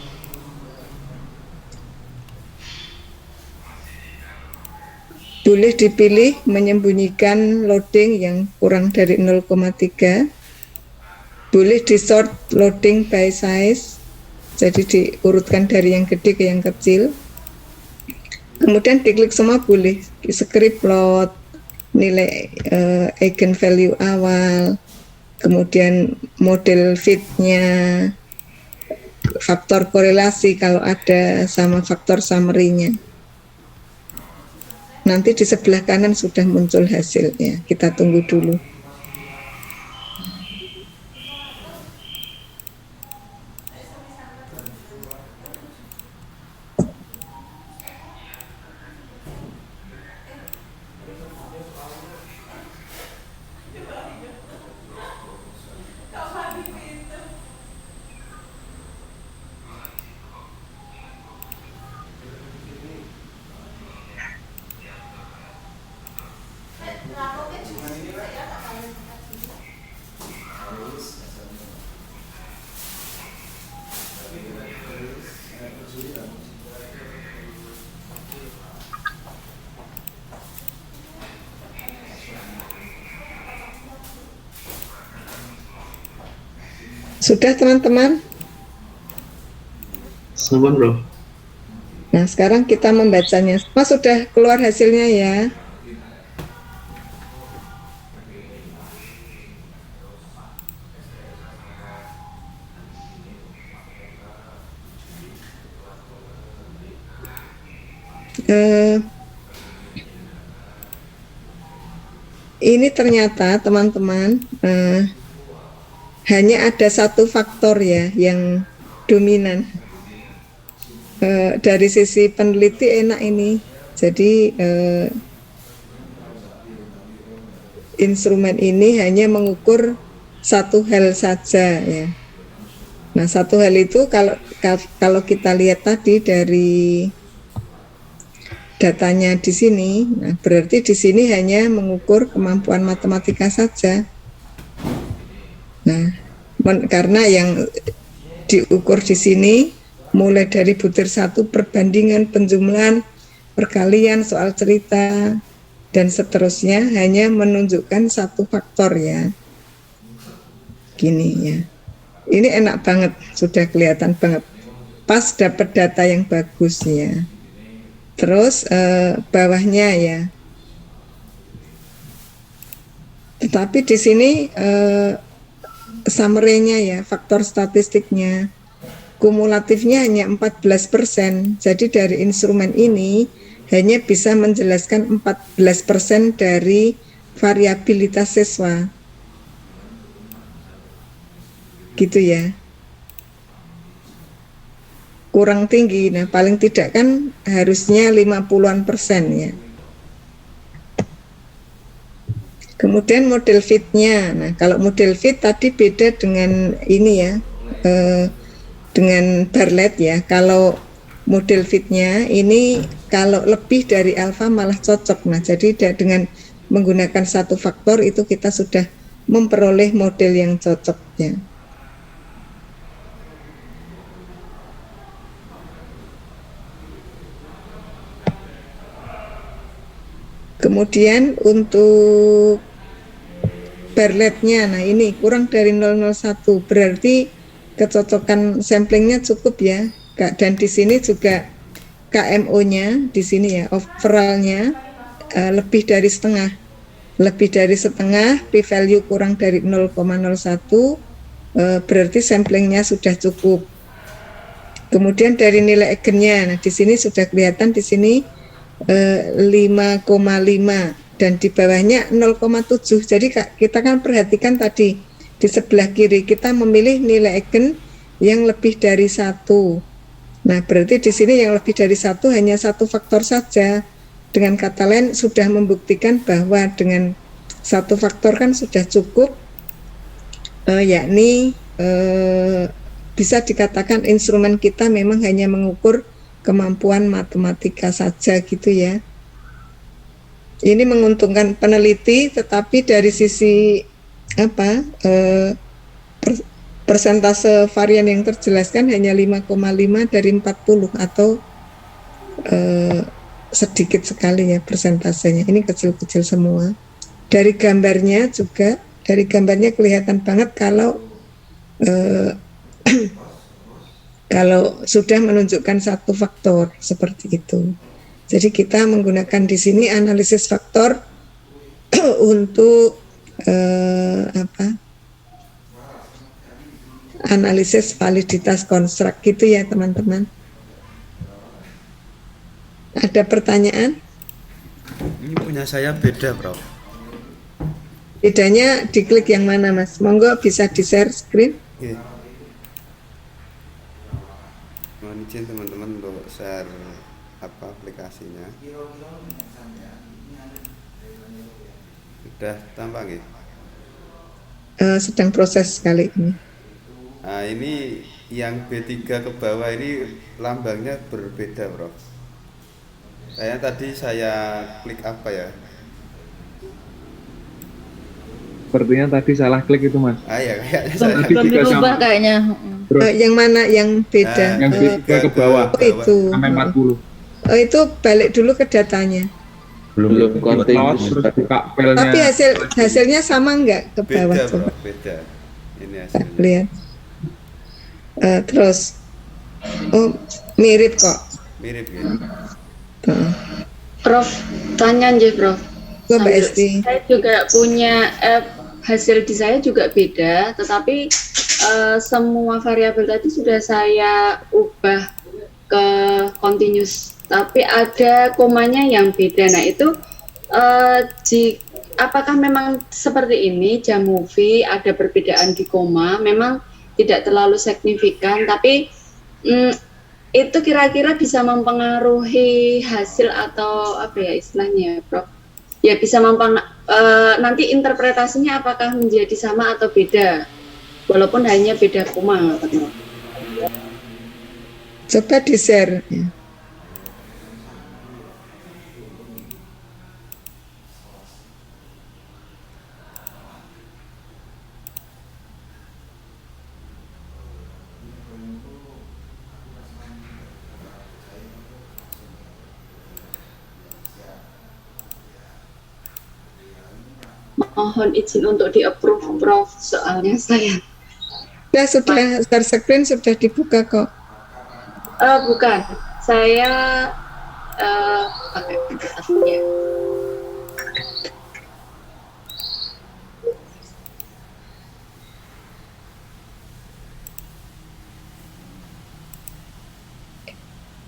Boleh dipilih menyembunyikan loading yang kurang dari 0,3. Boleh di sort loading by size, jadi diurutkan dari yang gede ke yang kecil. Kemudian diklik semua boleh, script plot, nilai eigenvalue awal, kemudian model fit-nya, faktor korelasi kalau ada, sama faktor summary-nya. Nanti di sebelah kanan sudah muncul hasilnya, kita tunggu dulu. Sudah teman-teman? Sampun bro. Nah sekarang kita membacanya. Mas sudah keluar hasilnya ya? Ini ternyata teman-teman hanya ada satu faktor ya yang dominan. Dari sisi peneliti enak ini, jadi instrumen ini hanya mengukur satu hal saja ya. Nah satu hal itu kalau kita lihat tadi dari datanya di sini, nah berarti di sini hanya mengukur kemampuan matematika saja. Nah, karena yang diukur di sini mulai dari butir 1, perbandingan, penjumlahan, perkalian, soal cerita, dan seterusnya hanya menunjukkan satu faktor ya. Gini ya. Ini enak banget, sudah kelihatan banget. Pas dapat data yang bagus ya. Terus bawahnya ya. Tetapi di sini summary-nya ya, faktor statistiknya, kumulatifnya hanya 14%. Jadi dari instrumen ini hanya bisa menjelaskan 14% dari variabilitas siswa. Gitu ya. Kurang tinggi. Nah, paling tidak kan harusnya 50-an% ya. Kemudian model fit-nya. Nah, kalau model fit tadi beda dengan ini ya, dengan Bartlett ya. Kalau model fit-nya ini kalau lebih dari alfa malah cocok. Nah, jadi dengan menggunakan satu faktor itu kita sudah memperoleh model yang cocok ya. Kemudian untuk Bartlett-nya, nah ini kurang dari 001, berarti kecocokan samplingnya cukup ya. Dan di sini juga KMO-nya di sini ya, overall-nya lebih dari setengah. Lebih dari setengah, p-value kurang dari 0,01, berarti samplingnya sudah cukup. Kemudian dari nilai eigennya, nah di sini sudah kelihatan di sini 5,5 dan di bawahnya 0,7. Jadi kita kan perhatikan tadi di sebelah kiri kita memilih nilai eigen yang lebih dari 1. Nah, berarti di sini yang lebih dari 1 hanya 1 faktor saja. Dengan kata lain sudah membuktikan bahwa dengan 1 faktor kan sudah cukup, yakni bisa dikatakan instrumen kita memang hanya mengukur kemampuan matematika saja gitu ya. Ini menguntungkan peneliti, tetapi dari sisi persentase varian yang terjelaskan hanya 5,5 dari 40 atau sedikit sekali ya persentasenya. Ini kecil-kecil semua. Dari gambarnya juga, dari gambarnya kelihatan banget kalau kalau sudah menunjukkan 1 faktor seperti itu. Jadi kita menggunakan di sini analisis faktor untuk analisis validitas konstruk gitu ya teman-teman. Ada pertanyaan? Ini punya saya beda, Prof. Bedanya diklik yang mana, Mas? Monggo bisa di-share screen. Oke. Mohon izin teman-teman untuk share aplikasinya. Sudah tampak nggih? Sedang proses kali ini. Nah, ini yang B3 ke bawah ini lambangnya berbeda, Prof. Saya klik apa ya? Sepertinya tadi salah klik itu, Mas. Ya kayaknya saya Tadi Belum juga dirubah sama. kayaknya. Yang mana yang beda? Yang B3 ke bawah Oh, itu. sampai 40. Oh, itu balik dulu ke datanya. Belum continuous. Terus buka filenya. Tapi hasilnya sama enggak ke bawah? beda, Coba Prof. Beda. Ini hasilnya. lihat. Terus, oh mirip kok. Mirip ya. Prof, tanya aja Prof. Mbak Esti. Saya juga punya hasil di saya juga beda, tetapi semua variabel tadi sudah saya ubah ke continuous, tapi ada komanya yang beda. Nah itu apakah memang seperti ini Jamovi ada perbedaan di koma? Memang tidak terlalu signifikan, tapi itu kira-kira bisa mempengaruhi hasil atau apa ya istilahnya, Prof? Ya bisa nanti interpretasinya apakah menjadi sama atau beda, walaupun hanya beda koma. Coba di-share. Ya. Mohon izin untuk di-approve, Prof, soalnya saya. Sudah share screen sudah dibuka kok. Bukan, saya pakai aplikasinya.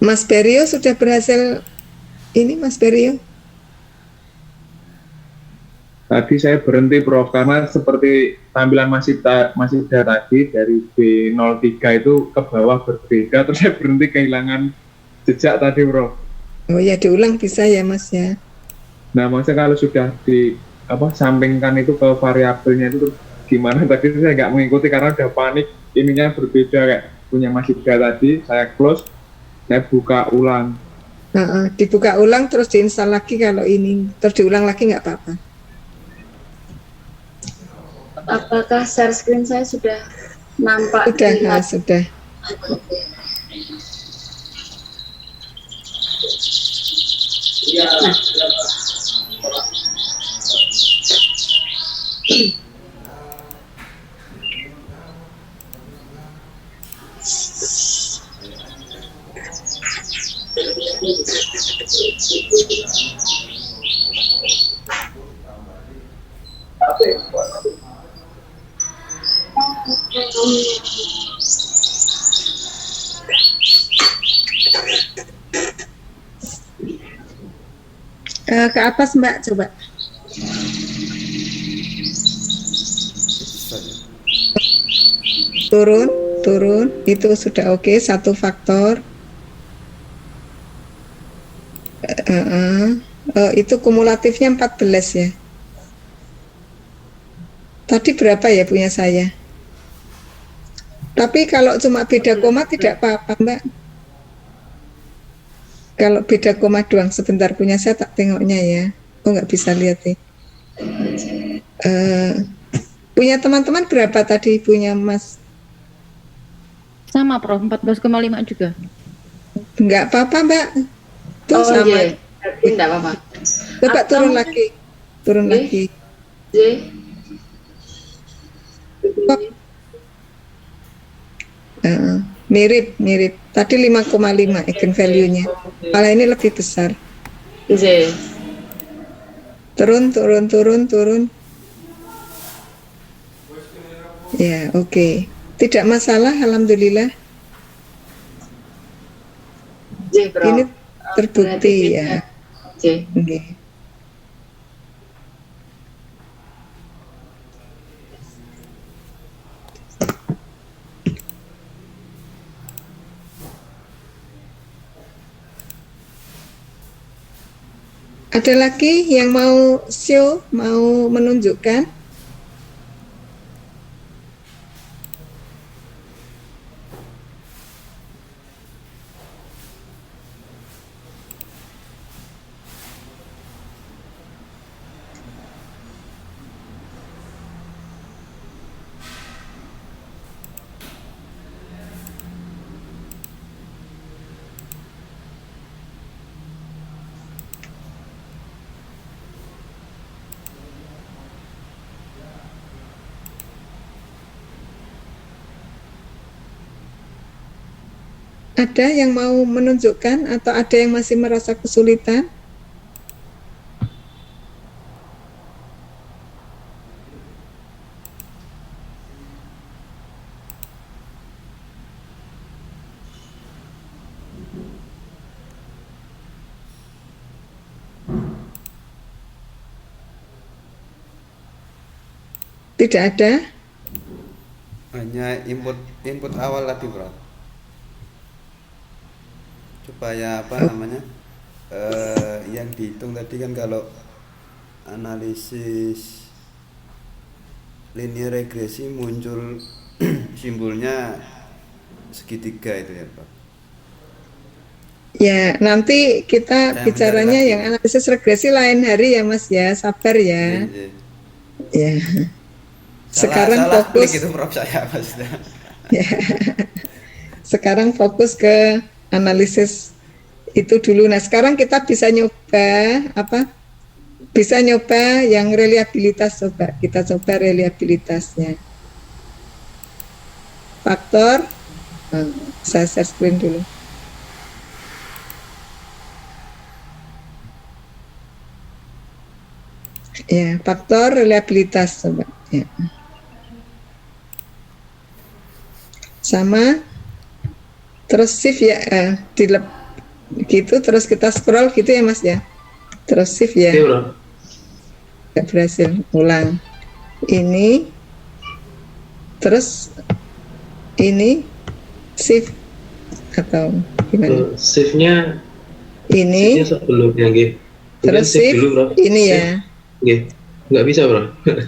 Mas Berio sudah berhasil ini, Mas Berio? Tadi saya berhenti, Prof, karena seperti tampilan masih tadi dari B03 itu ke bawah berbeda, terus saya berhenti kehilangan jejak tadi, Prof. Oh ya, diulang bisa ya, Mas ya. Nah, maksudnya kalau sudah sampingkan itu ke variabelnya itu gimana? Tadi saya nggak mengikuti karena udah panik, ininya berbeda kayak punya masih tadi, saya close, saya buka ulang. Dibuka ulang terus diinstal lagi kalau ini, terus diulang lagi nggak apa-apa. Apakah share screen saya sudah nampak? Sudah, sudah. Nah. Ke atas Mbak, coba. turun, itu sudah oke, satu faktor. Itu kumulatifnya 14 ya. Tadi berapa ya punya saya? Tapi kalau cuma beda koma tidak apa-apa, Mbak. Kalau beda koma doang, sebentar punya saya tak tengoknya ya. Oh, nggak bisa lihat nih. Punya teman-teman berapa tadi punya Mas? Sama Prof, 14,5 juga. Nggak apa-apa, Mbak. Tuh sama. Iya. Tidak apa-apa. Coba Atau turun mungkin- lagi. Turun Oke. lagi. J. Mirip. Tadi 5,5 eigen value-nya. Malah ini lebih besar. J. Turun. Ya, oke. Tidak masalah, alhamdulillah. J, Bro. Ini terbukti Berarti ya. J. Oke. Ada lagi yang mau show, mau menunjukkan? Ada yang mau menunjukkan atau ada yang masih merasa kesulitan? Tidak ada? Hanya input awal tadi, Bro. Supaya apa namanya? Yang dihitung tadi kan kalau analisis linear regresi muncul simbolnya segitiga itu ya, Pak. Ya, nanti kita Saya bicaranya mencari yang analisis regresi lain hari ya Mas ya, sabar ya. Iya. Ya. Sekarang salah fokus klik itu Prof saya maksudnya. ya. Sekarang fokus ke analisis itu dulu. Nah, sekarang kita bisa nyoba apa? Bisa nyoba yang reliabilitas, coba. Kita coba reliabilitasnya. Faktor saya share screen dulu. Ya, faktor reliabilitas coba. Ya. Sama terus shift ya gitu, terus kita scroll gitu ya Mas ya, terus shift ya. Oke, Bro. Nggak berhasil, ulang ini, terus ini shift atau gimana Shift-nya ini sebelumnya nggih. terus Shift shift dulu, Bro. ini Shift. ya. Nggih. Nggak bisa, Bro.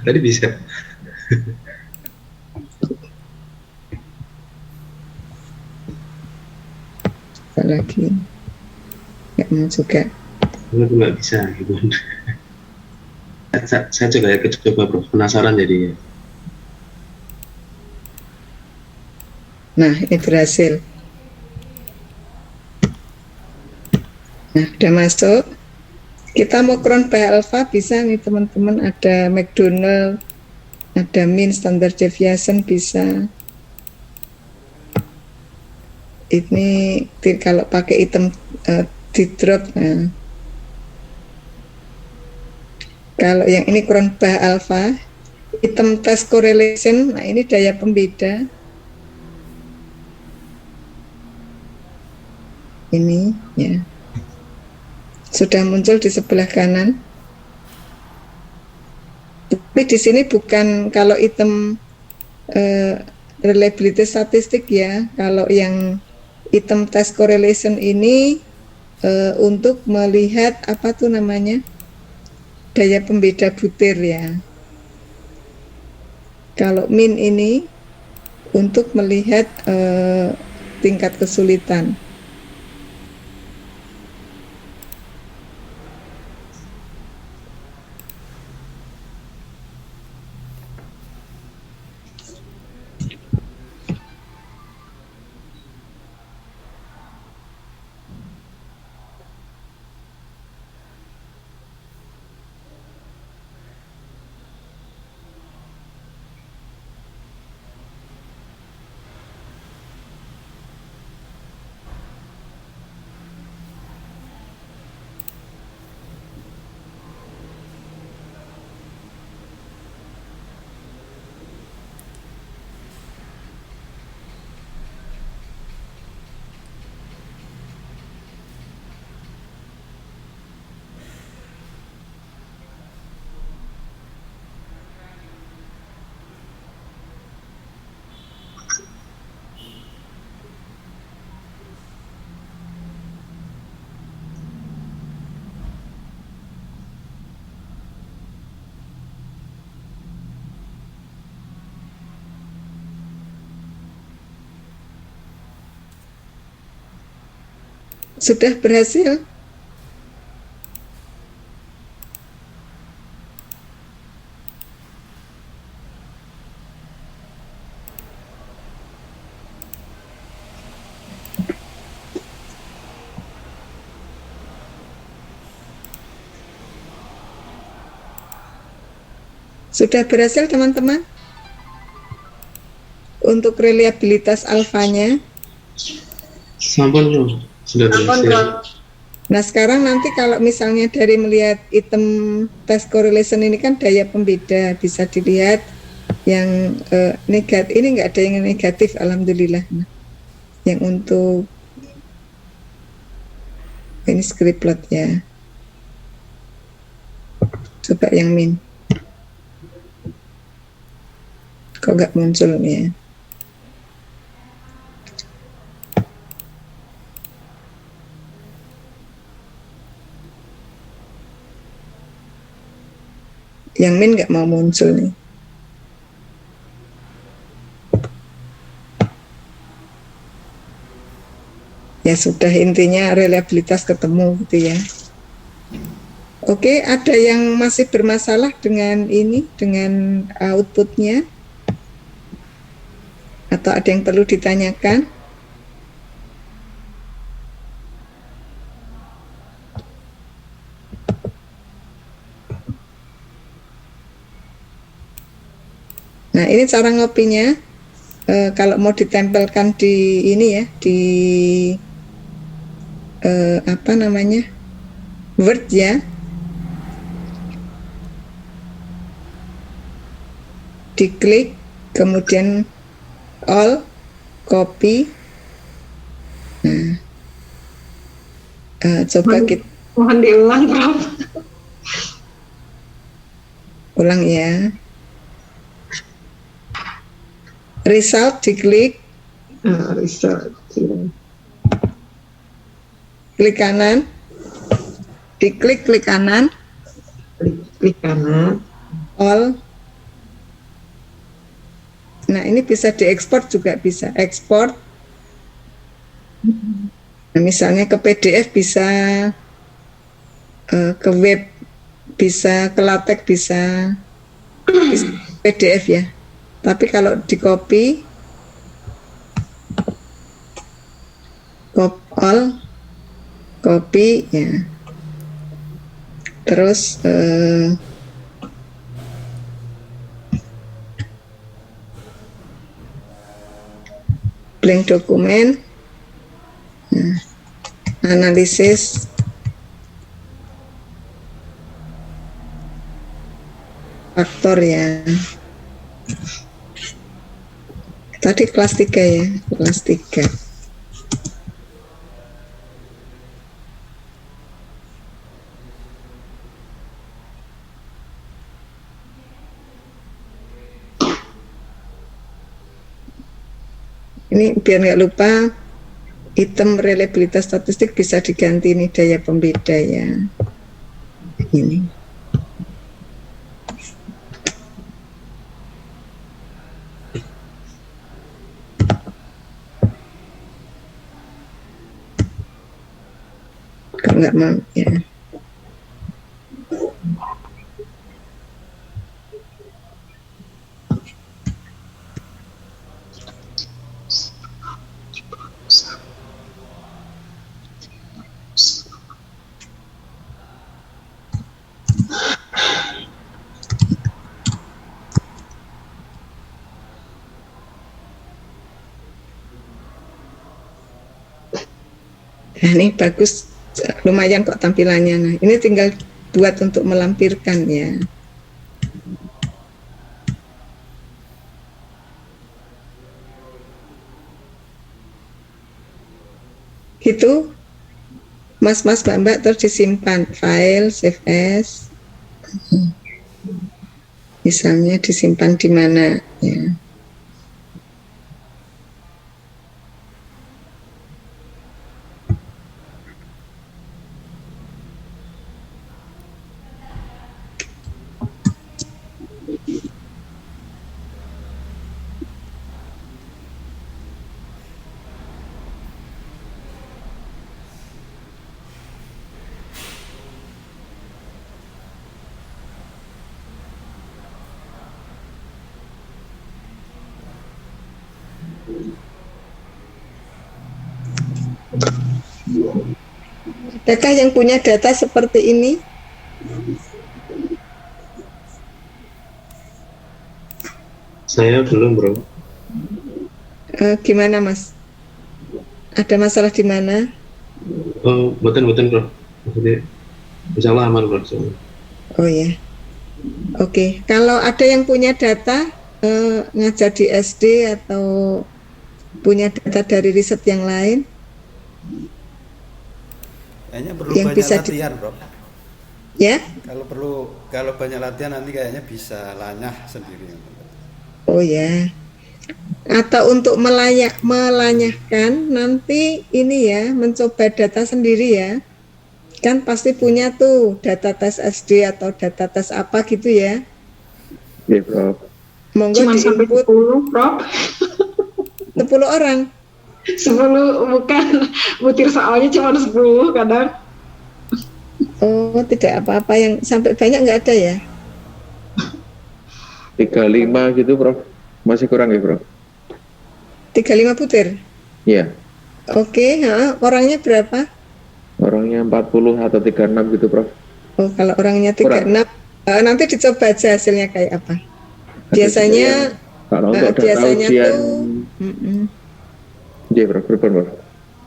Tadi bisa. Apa lagi nggak mau juga. Nggak bisa gitu. Saya coba ya, coba Bro. Penasaran jadi. Nah, ini berhasil. Nah, udah masuk. Kita mau cron by alpha bisa nih teman-teman, ada McDonald, ada mean standard deviation bisa. Ini kalau pakai item di drop. Nah. Kalau yang ini cron by alpha, item test correlation. Nah, ini daya pembeda. Ini ya. Sudah muncul di sebelah kanan. Tapi di sini bukan kalau item reliability statistik ya. Kalau yang item test correlation ini untuk melihat apa tuh namanya, daya pembeda butir ya. Kalau min ini untuk melihat tingkat kesulitan. Sudah berhasil? Sudah berhasil teman-teman? Untuk reliabilitas alfanya. Sampun Prof. Sudah berhasil. Nah sekarang nanti kalau misalnya dari melihat item test correlation ini kan daya pembeda, bisa dilihat yang negatif, ini nggak ada yang negatif alhamdulillah. Nah, yang untuk ini script plot ya, coba yang min, kok nggak muncul ya. Yang min nggak mau muncul nih. Ya sudah, intinya reliabilitas ketemu gitu ya. Oke, ada yang masih bermasalah dengan ini, dengan outputnya? Atau ada yang perlu ditanyakan? Nah, ini cara ngopinya. Kalau mau ditempelkan di ini ya, di apa namanya, Word ya, diklik, kemudian all, copy. Nah, coba kita Mohon diulang, Prof. ulang ya. Result diklik, result, klik kanan, diklik klik kanan, klik kanan, all. Nah ini bisa diekspor juga, bisa ekspor. Nah, misalnya ke PDF bisa, ke web bisa, ke LaTeX bisa PDF ya. Tapi kalau di copy, all, copy ya. Terus blank dokumen, nah, analisis, faktor ya. Tadi kelas 3 ya, kelas 3. Ini biar nggak lupa, item reliabilitas statistik bisa diganti ini daya pembeda ya. Ini. Kalau nggak mau ya. Nah, ini bagus, lumayan kok tampilannya. Nah, ini tinggal buat untuk melampirkan ya. Gitu, mas-mas, mbak-mbak, terus disimpan file, save as. Misalnya disimpan di mana ya. Adakah yang punya data seperti ini? Saya belum, bro. Gimana, Mas? Ada masalah di mana? Oh, betul, bro. Maksudnya, insya Allah aman, bro. Oh ya. Oke, kalau ada yang punya data ngajar di SD atau punya data dari riset yang lain, Kayaknya perlu yang banyak bisa latihan, bro. Ya? Kalau banyak latihan nanti kayaknya bisa lanyah sendiri. Oh ya. Atau untuk melanyahkan nanti ini ya, mencoba data sendiri ya. Kan pasti punya tuh data tes SD atau data tes apa gitu ya. Iya, Prof. Monggo Cuman sampai diinput 10, Prof. 10 orang. 10 bukan, butir soalnya cuma 10 kadang. Oh, tidak apa-apa, yang sampai banyak nggak ada ya? 35 gitu, Prof. Masih kurang ya, Prof? 35 butir? Iya. Oke, orangnya berapa? Orangnya 40 atau 36 gitu, Prof. Oh, kalau orangnya 36, nanti dicoba aja hasilnya kayak apa. Biasanya, kalau untuk data biasanya ujian, tuh, iya, Prof. Prof.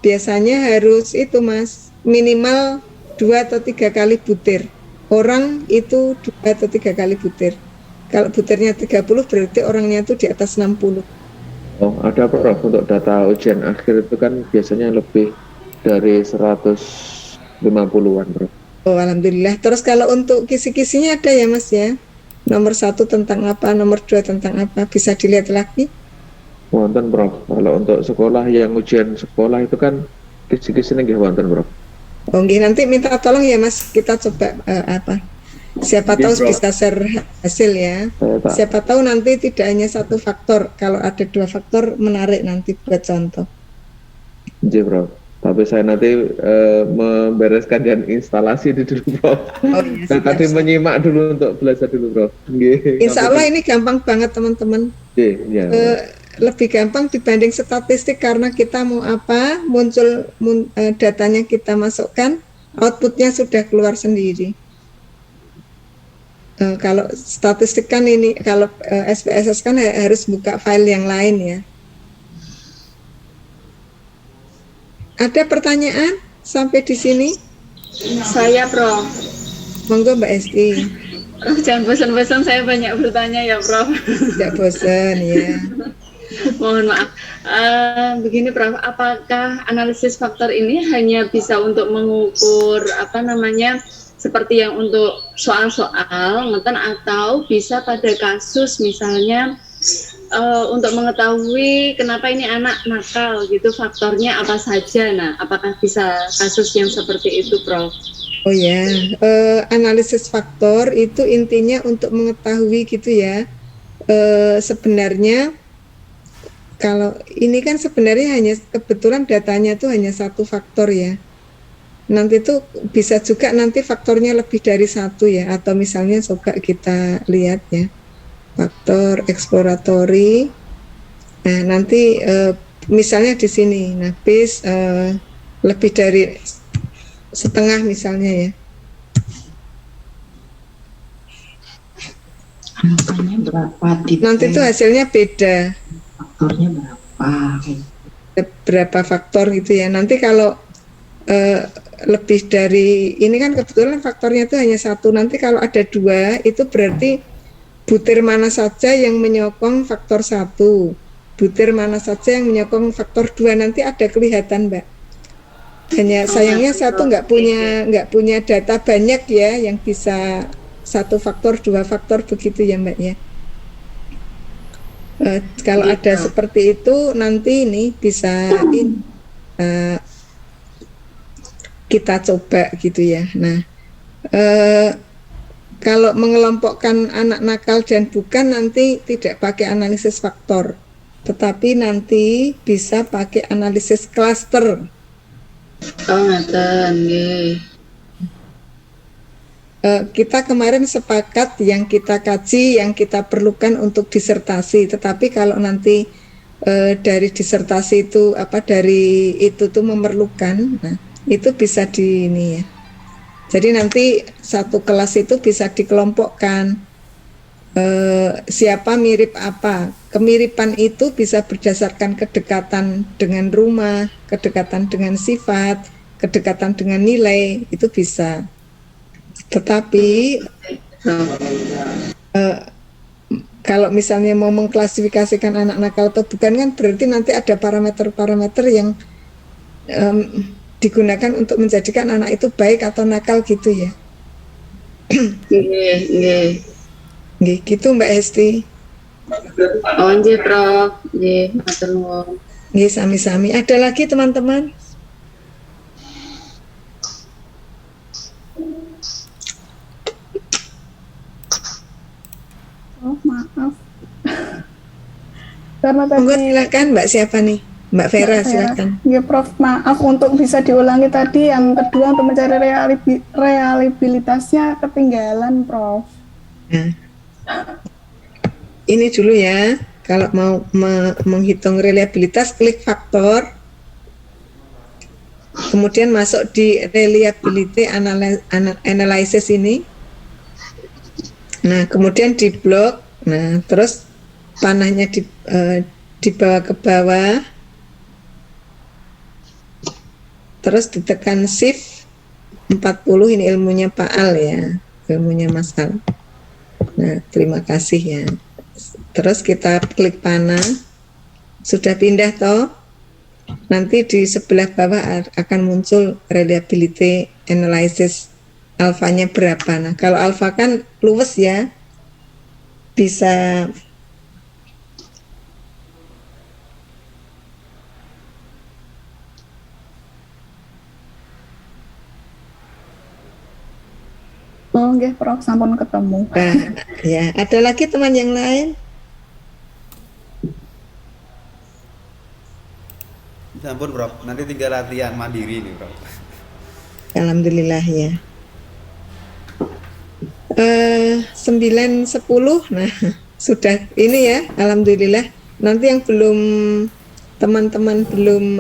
biasanya harus itu, Mas, minimal 2 atau 3 kali butir. Orang itu 2 atau 3 kali butir. Kalau butirnya 30 berarti orangnya itu di atas 60. Oh, ada, Prof. Untuk data ujian akhir itu kan biasanya lebih dari 150-an, Prof. Oh, alhamdulillah. Terus kalau untuk kisi-kisinya ada ya, Mas ya? Nomor 1 tentang apa, nomor 2 tentang apa, bisa dilihat lagi. Wonten, Prof. Kalau untuk sekolah yang ujian sekolah itu kan kisi-kisi nggih wonten, Prof. Oh, nanti minta tolong ya, Mas, kita coba siapa tahu bisa share hasil ya. Siapa tahu nanti tidak hanya satu faktor, kalau ada 2 faktor menarik nanti buat contoh. Iya, Prof. Tapi saya nanti membereskan dan instalasi dulu, Prof. Oh, iya, Saya tadi menyimak dulu untuk belajar dulu, Prof. Insya Allah ini gampang banget, teman-teman. Iya. Lebih gampang dibanding statistik karena kita mau apa, muncul datanya kita masukkan, outputnya sudah keluar sendiri. Kalau statistik kan ini, kalau SPSS kan harus buka file yang lain ya. Ada pertanyaan sampai di sini? Saya, Prof. Monggo Mbak Esti. Jangan bosan-bosan, saya banyak bertanya ya, Prof. Tidak bosan ya. Mohon maaf. Begini, Prof, apakah analisis faktor ini hanya bisa untuk mengukur seperti yang untuk soal-soal ngeten, atau bisa pada kasus misalnya untuk mengetahui kenapa ini anak nakal gitu, faktornya apa saja. Nah, apakah bisa kasus yang seperti itu, Prof? Oh ya, analisis faktor itu intinya untuk mengetahui gitu ya. Sebenarnya kalau ini kan sebenarnya hanya kebetulan datanya tuh hanya satu faktor ya. Nanti tuh bisa juga nanti faktornya lebih dari satu ya, atau misalnya coba kita lihat ya. Faktor exploratory. Nah, nanti misalnya di sini, nah bis lebih dari setengah misalnya ya. Angkanya berapa? Nanti itu hasilnya beda. Faktornya berapa? Berapa faktor gitu ya. Nanti kalau lebih dari ini kan kebetulan faktornya itu hanya satu. Nanti kalau ada dua itu berarti butir mana saja yang menyokong faktor 1, butir mana saja yang menyokong faktor 2, nanti ada kelihatan, Mbak. Hanya sayangnya satu nggak punya data banyak ya yang bisa 1 faktor 2 faktor begitu ya, Mbak ya. Kalau ada seperti itu nanti ini bisa kita coba gitu ya. Nah, kalau mengelompokkan anak nakal dan bukan nanti tidak pakai analisis faktor, tetapi nanti bisa pakai analisis klaster. Oh, ngaten nggih. Kita kemarin sepakat yang kita kaji, yang kita perlukan untuk disertasi, tetapi kalau nanti dari disertasi itu dari itu tuh memerlukan, nah itu bisa di ini ya. Jadi nanti satu kelas itu bisa dikelompokkan siapa mirip apa. Kemiripan itu bisa berdasarkan kedekatan dengan rumah, kedekatan dengan sifat, kedekatan dengan nilai, itu bisa. Tetapi kalau misalnya mau mengklasifikasikan anak nakal atau bukan kan berarti nanti ada parameter-parameter yang digunakan untuk menjadikan anak itu baik atau nakal gitu ya. Nggih. Nggih, gitu Mbak Hesti. Oh, nggih, Prof. Nggih, matur nuwun. Nggih, sami-sami. Ada lagi teman-teman? Oh, maaf. Karena tadi silakan Mbak siapa nih? Mbak Vera, silakan. Ya, Prof, maaf untuk bisa diulangi tadi yang kedua untuk mencari reliabilitasnya ketinggalan, Prof. Nah, ini dulu ya. Kalau mau menghitung reliabilitas, klik faktor, kemudian masuk di reliability analysis ini. Nah, kemudian di blok. Nah, terus panahnya dibawa ke bawah. Terus ditekan shift 40, ini ilmunya Pak Al ya, ilmunya Mas Al. Nah, terima kasih ya. Terus kita klik panah, sudah pindah toh. Nanti di sebelah bawah akan muncul reliability analysis, alfanya berapa. Nah, kalau alfa kan luwes ya, bisa Oh, nggih, Prof, sampun ketemu. Nah, ya, ada lagi teman yang lain? Sampun, Prof. Nanti tinggal latihan mandiri nih, Prof. Alhamdulillah ya. 9:10, nah sudah ini ya, alhamdulillah. Nanti yang belum, teman-teman belum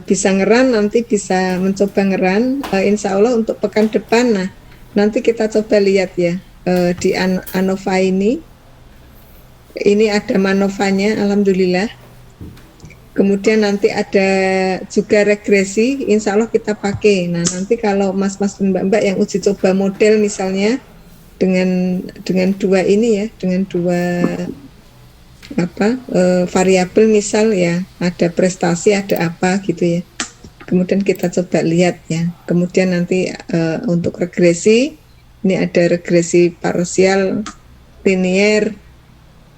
bisa ngeran, nanti bisa mencoba ngeran, insya Allah untuk pekan depan. Nah, nanti kita coba lihat ya di ANOVA ini ada MANOVA-nya, alhamdulillah. Kemudian nanti ada juga regresi, insya Allah kita pakai. Nah, nanti kalau mas-mas dan mbak-mbak yang uji coba model misalnya dengan dua ini ya, dengan dua variabel misal ya, ada prestasi, ada apa gitu ya. Kemudian kita coba lihat ya. Kemudian nanti untuk regresi ini ada regresi parsial, linier,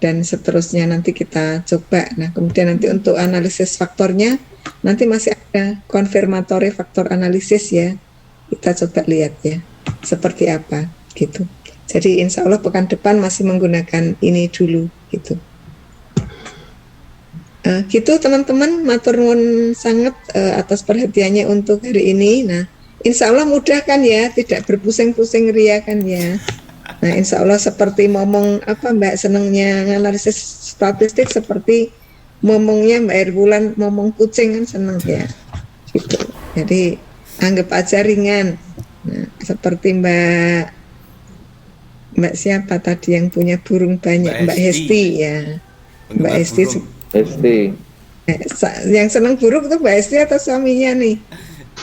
dan seterusnya nanti kita coba. Nah, kemudian nanti untuk analisis faktornya nanti masih ada konfirmatory faktor analisis ya. Kita coba lihat ya seperti apa gitu. Jadi insya Allah pekan depan masih menggunakan ini dulu gitu. Gitu teman-teman, matur nuwun sangat atas perhatiannya untuk hari ini. Nah, insya Allah mudah kan ya, tidak berpusing-pusing ria kan ya. Nah, insya Allah seperti ngomong apa Mbak senengnya analisis statistik seperti ngomongnya Mbak Erbulan ngomong kucing kan seneng ya. Gitu. Jadi anggap aja ringan. Nah, seperti Mbak siapa tadi yang punya burung banyak, Mbak Hesti ya. Mbak Hesti. Yang seneng burung tuh Mbak Hesti atau suaminya nih?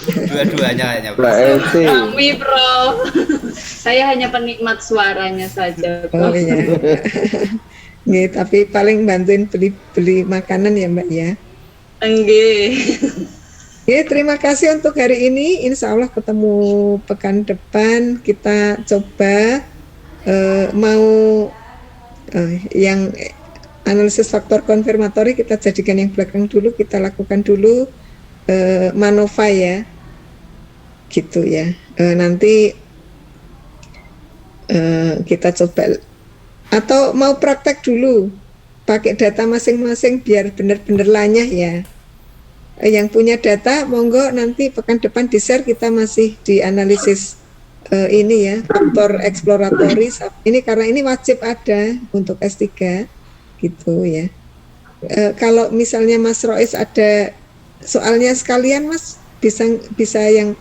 Dua-duanya kayaknya. Mbak Esti. Kami Prof. Saya hanya penikmat suaranya saja. Oh iya. Nggih, tapi paling bantuin beli makanan ya Mbak ya. Nggih. Ya, terima kasih untuk hari ini. Insya Allah ketemu pekan depan. Kita coba mau yang analisis faktor konfirmatori kita jadikan yang belakang dulu. Kita lakukan dulu MANOVA ya, gitu ya. Nanti kita coba atau mau praktek dulu pakai data masing-masing biar benar-benar lanyah ya. Yang punya data monggo nanti pekan depan di-share, kita masih di analisis ini ya, faktor eksploratoris ini karena ini wajib ada untuk S3 gitu ya. Kalau misalnya Mas Rois ada soalnya sekalian Mas, bisa yang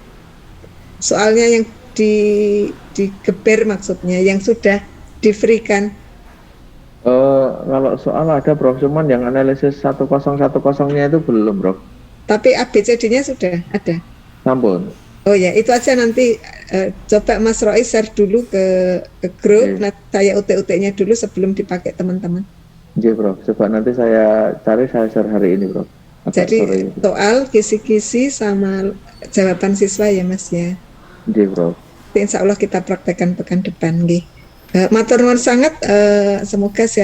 soalnya yang digeber maksudnya yang sudah di-free-kan. Kalau soal ada Prof, cuman yang analisis 1010-nya itu belum Prof. Tapi ABCD-nya sudah ada. Sampun. Oh ya, itu aja nanti coba Mas Rois share dulu ke grup. Nanti saya UT-UT-nya dulu sebelum dipakai teman-teman. Iya Prof, coba nanti saya cari, saya share hari ini Prof. Jadi soal kisi-kisi sama jawaban siswa ya Mas ya. Iya Prof. Insya Allah kita praktekkan pekan depan nggih. Matur nuwun sangat, semoga sehat